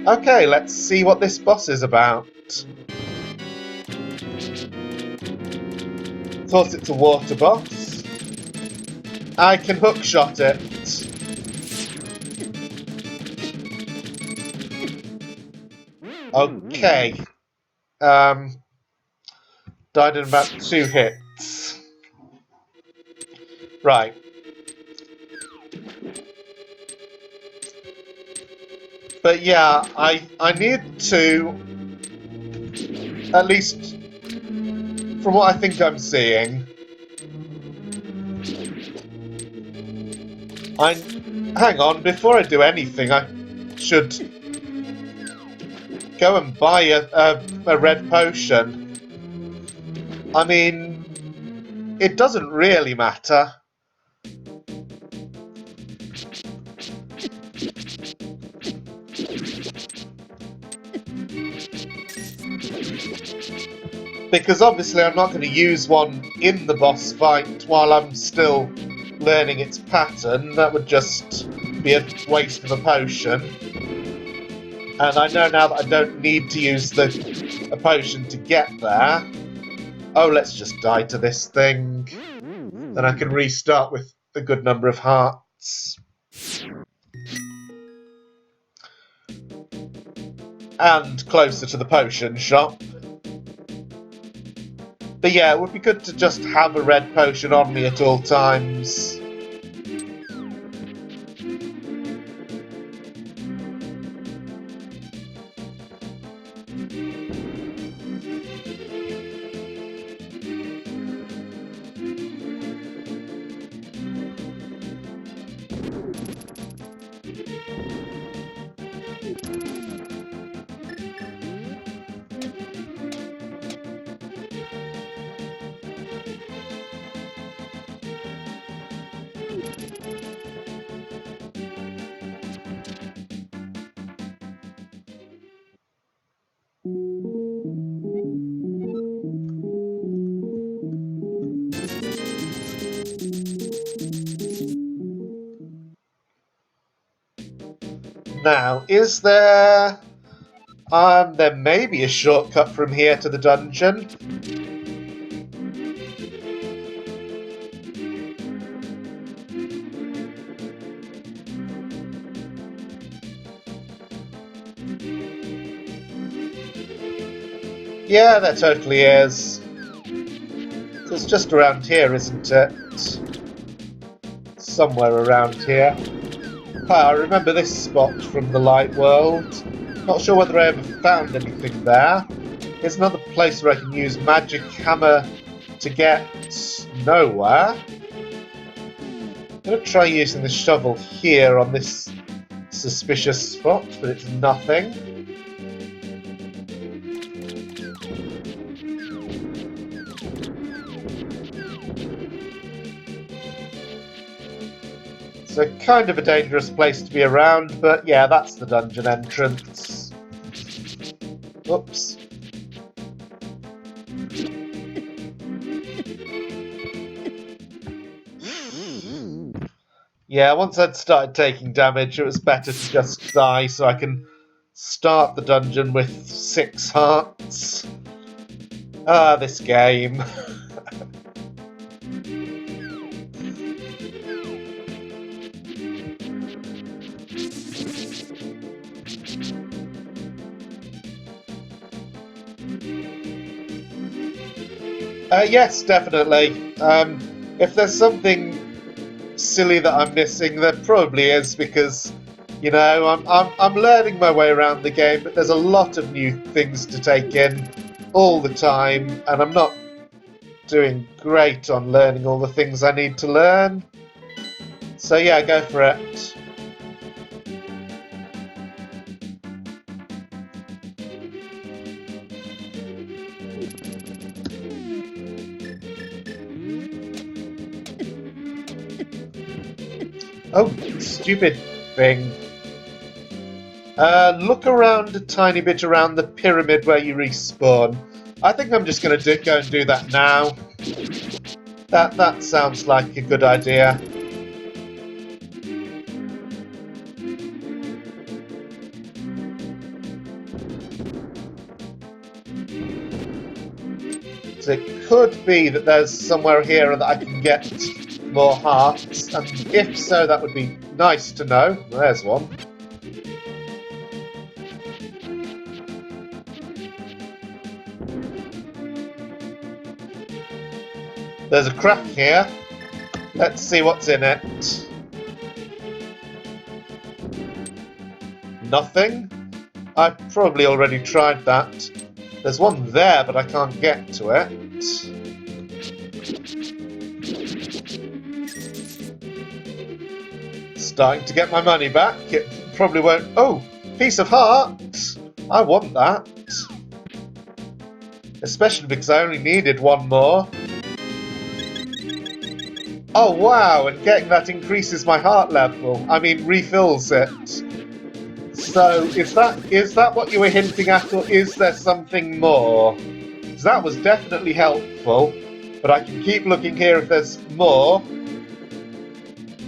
Okay, let's see what this boss is about. Of course, it's a water boss. I can hookshot it. Okay. Died in about 2 hits. Right. But yeah, I need to, at least from what I think I'm seeing, hang on, before I do anything, I should go and buy a red potion. I mean, it doesn't really matter. Because obviously I'm not going to use one in the boss fight while I'm still learning its pattern. That would just be a waste of a potion. And I know now that I don't need to use a potion to get there. Oh, let's just die to this thing. Then I can restart with a good number of hearts. And closer to the potion shop. But yeah, it would be good to just have a red potion on me at all times. Now, is there... there may be a shortcut from here to the dungeon. Yeah, there totally is. So it's just around here, isn't it? Somewhere around here. I remember this spot from the Light World. Not sure whether I ever found anything there. Here's another place where I can use Magic Hammer to get nowhere. I'm going to try using the shovel here on this suspicious spot, but it's nothing. So kind of a dangerous place to be around, but yeah, that's the dungeon entrance. Oops. Yeah, once I'd started taking damage, it was better to just die so I can start the dungeon with 6 hearts. Ah, this game. Yes, definitely. If there's something silly that I'm missing, there probably is, because, you know, I'm learning my way around the game, but there's a lot of new things to take in all the time, and I'm not doing great on learning all the things I need to learn. So yeah, go for it. Oh, stupid thing. Look around a tiny bit around the pyramid where you respawn. I think I'm just going to go and do that now. That sounds like a good idea. So it could be that there's somewhere here that I can get more hearts, and if so, that would be nice to know. There's one. There's a crack here. Let's see what's in it. Nothing. I've probably already tried that. There's one there, but I can't get to it. Starting to get my money back. It probably won't... Oh! Piece of heart! I want that. Especially because I only needed one more. Oh wow, and getting that increases my heart level. I mean, refills it. So, is that what you were hinting at, or is there something more? Because that was definitely helpful, but I can keep looking here if there's more.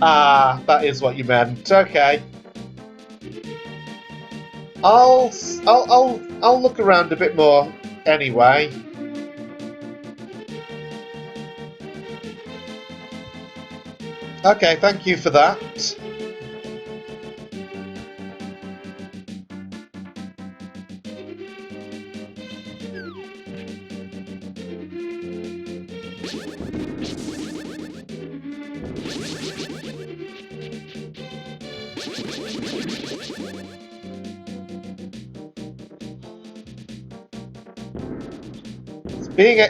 Ah, that is what you meant. Okay. I'll look around a bit more anyway. Okay, thank you for that.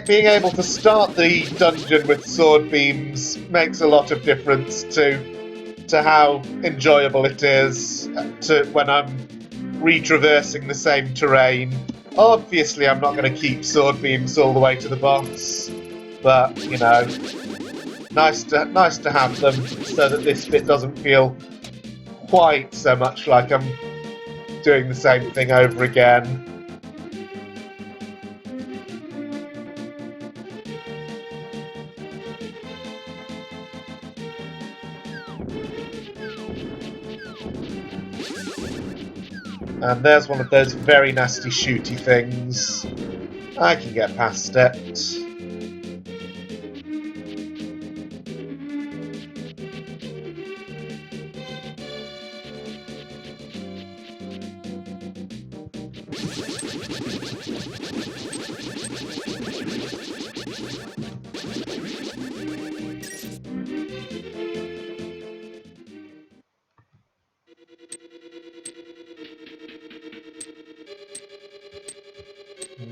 Being able to start the dungeon with sword beams makes a lot of difference to how enjoyable it is when I'm retraversing the same terrain. Obviously, I'm not going to keep sword beams all the way to the boss, but you know, nice to have them so that this bit doesn't feel quite so much like I'm doing the same thing over again. And there's one of those very nasty shooty things. I can get past it.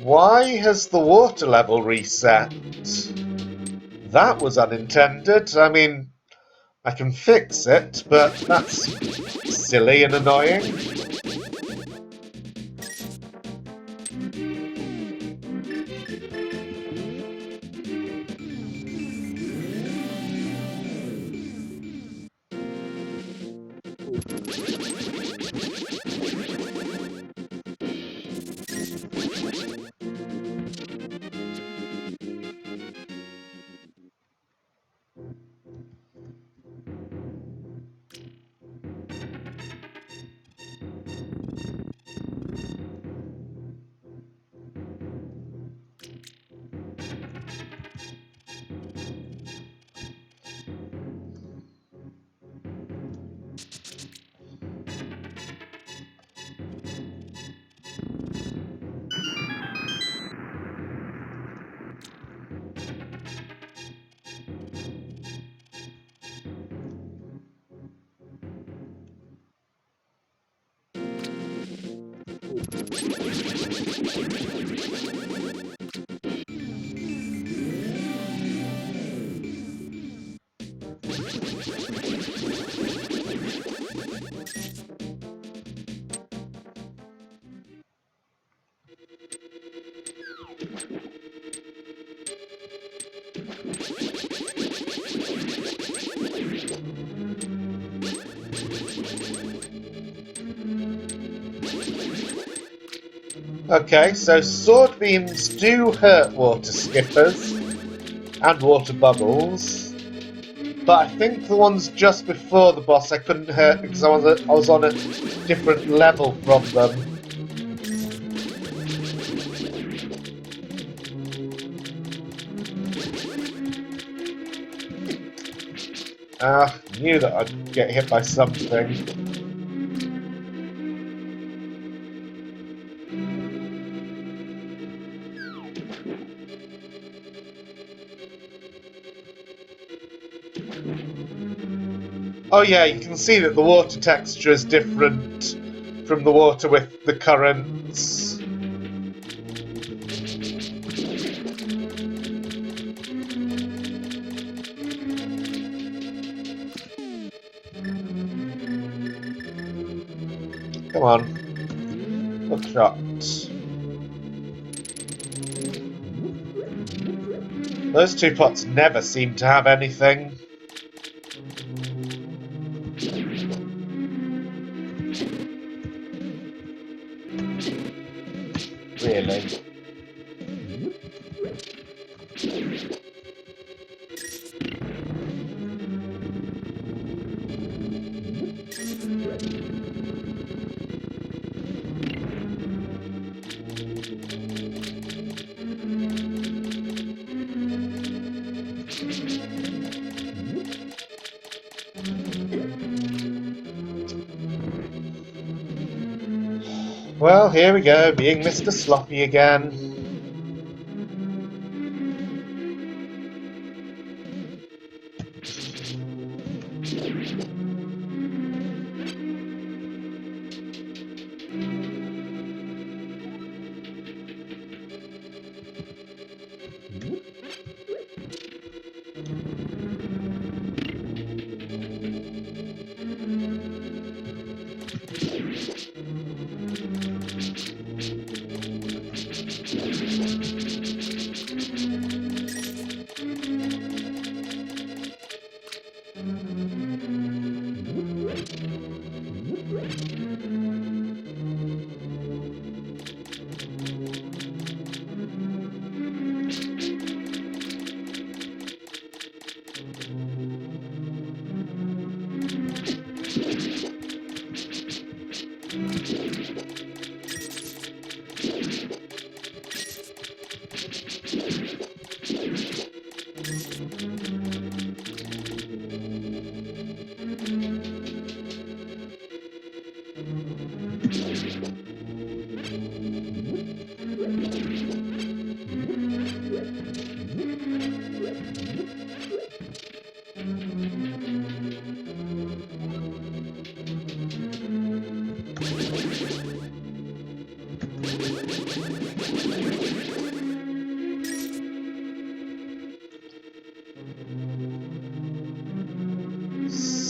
Why has the water level reset? That was unintended. I mean, I can fix it, but that's silly and annoying. Okay, so sword beams do hurt water skippers and water bubbles, but I think the ones just before the boss I couldn't hurt because I was on a different level from them. Ah, knew that I'd get hit by something. Oh yeah, you can see that the water texture is different from the water with the currents. Come on. Hook shot. Those two pots never seem to have anything. Really. Well, here we go, being Mr. Sloppy again.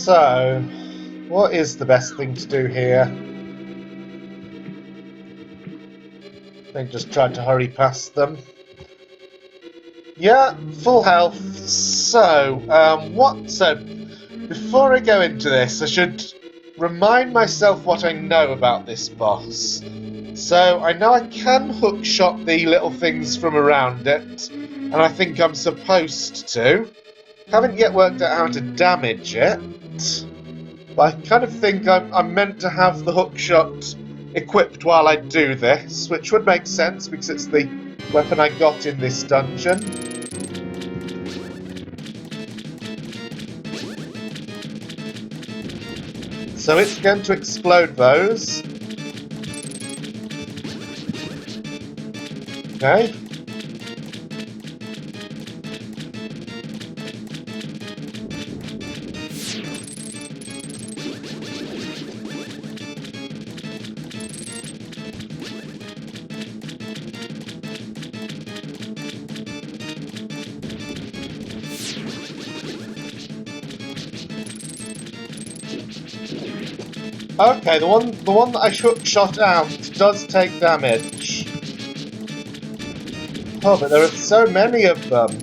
So, what is the best thing to do here? I think just try to hurry past them. Yeah, full health. So, before I go into this, I should remind myself what I know about this boss. So, I know I can hookshot the little things from around it, and I think I'm supposed to. Haven't yet worked out how to damage it, but I kind of think I'm meant to have the hookshot equipped while I do this, which would make sense because it's the weapon I got in this dungeon. So it's going to explode those. Okay. Okay, the one that I shot out does take damage. Oh, but there are so many of them.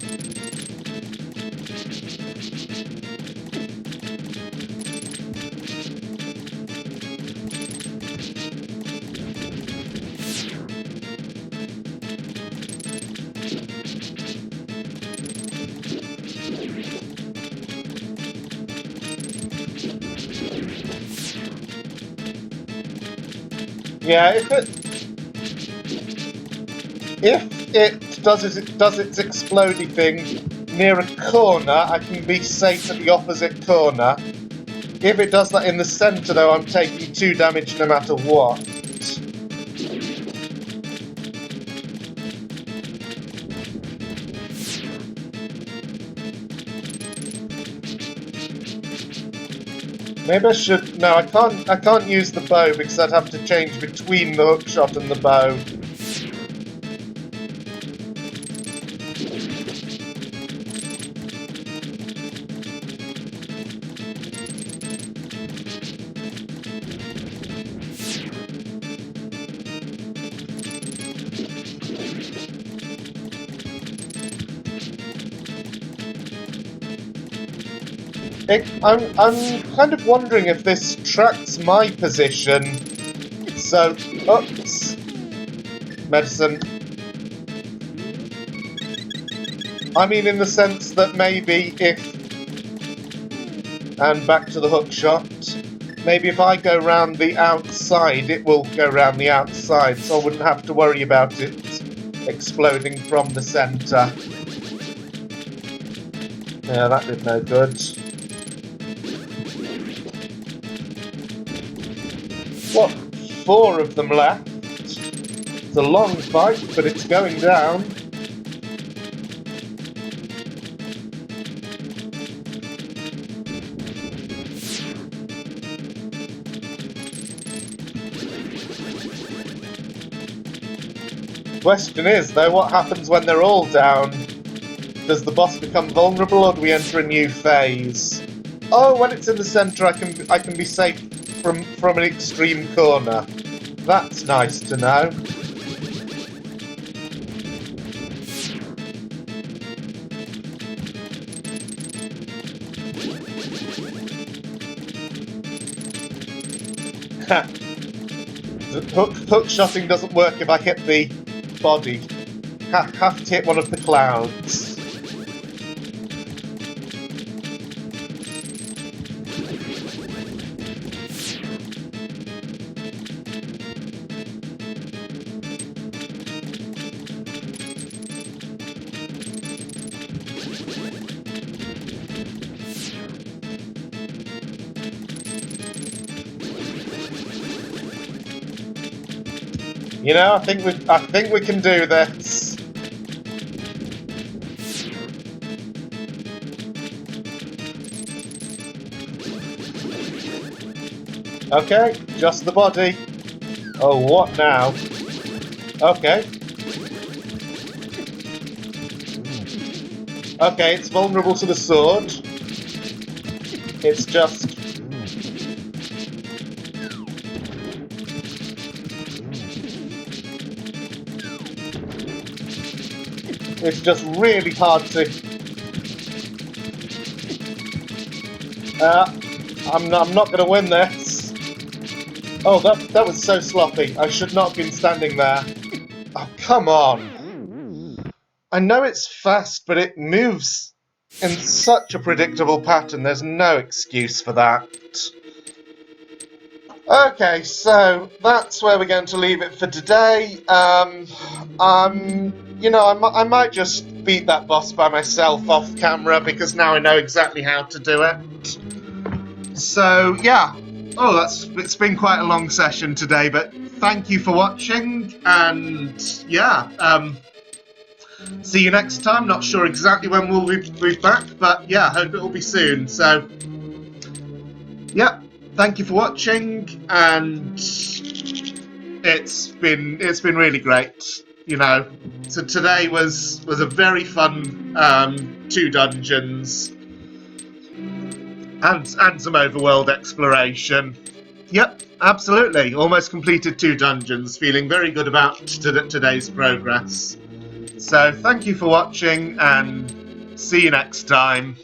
Yeah, if it does its explodey thing near a corner, I can be safe at the opposite corner. If it does that in the centre, though, I'm taking 2 damage no matter what. Maybe I should... No, I can't use the bow because I'd have to change between the hookshot and the bow. I'm kind of wondering if this tracks my position. So, oops. Medicine. I mean in the sense that maybe if... And back to the hookshot. Maybe if I go round the outside, it will go round the outside, so I wouldn't have to worry about it exploding from the centre. Yeah, that did no good. What? 4 of them left. It's a long fight, but it's going down. Question is, though, what happens when they're all down? Does the boss become vulnerable, or do we enter a new phase? Oh, when it's in the centre, I can be safe from an extreme corner. That's nice to know. Hook-shotting doesn't work if I hit the body. Have to hit one of the clouds. You know, I think we can do this. Okay, just the body. Oh, what now? Okay. Okay, it's vulnerable to the sword. It's just... It's just really hard to... I'm not going to win this. Oh, that was so sloppy. I should not have been standing there. Oh, come on. I know it's fast, but it moves in such a predictable pattern. There's no excuse for that. Okay, so that's where we're going to leave it for today. You know, I might just beat that boss by myself off camera because now I know exactly how to do it. So, yeah. Oh, it's been quite a long session today, but thank you for watching, and yeah, see you next time. Not sure exactly when we'll be back, but yeah, hope it will be soon. So, yeah, thank you for watching, and it's been really great. You know, so today was a very fun 2 dungeons. And some overworld exploration. Yep, absolutely. Almost completed 2 dungeons. Feeling very good about today's progress. So thank you for watching, and see you next time.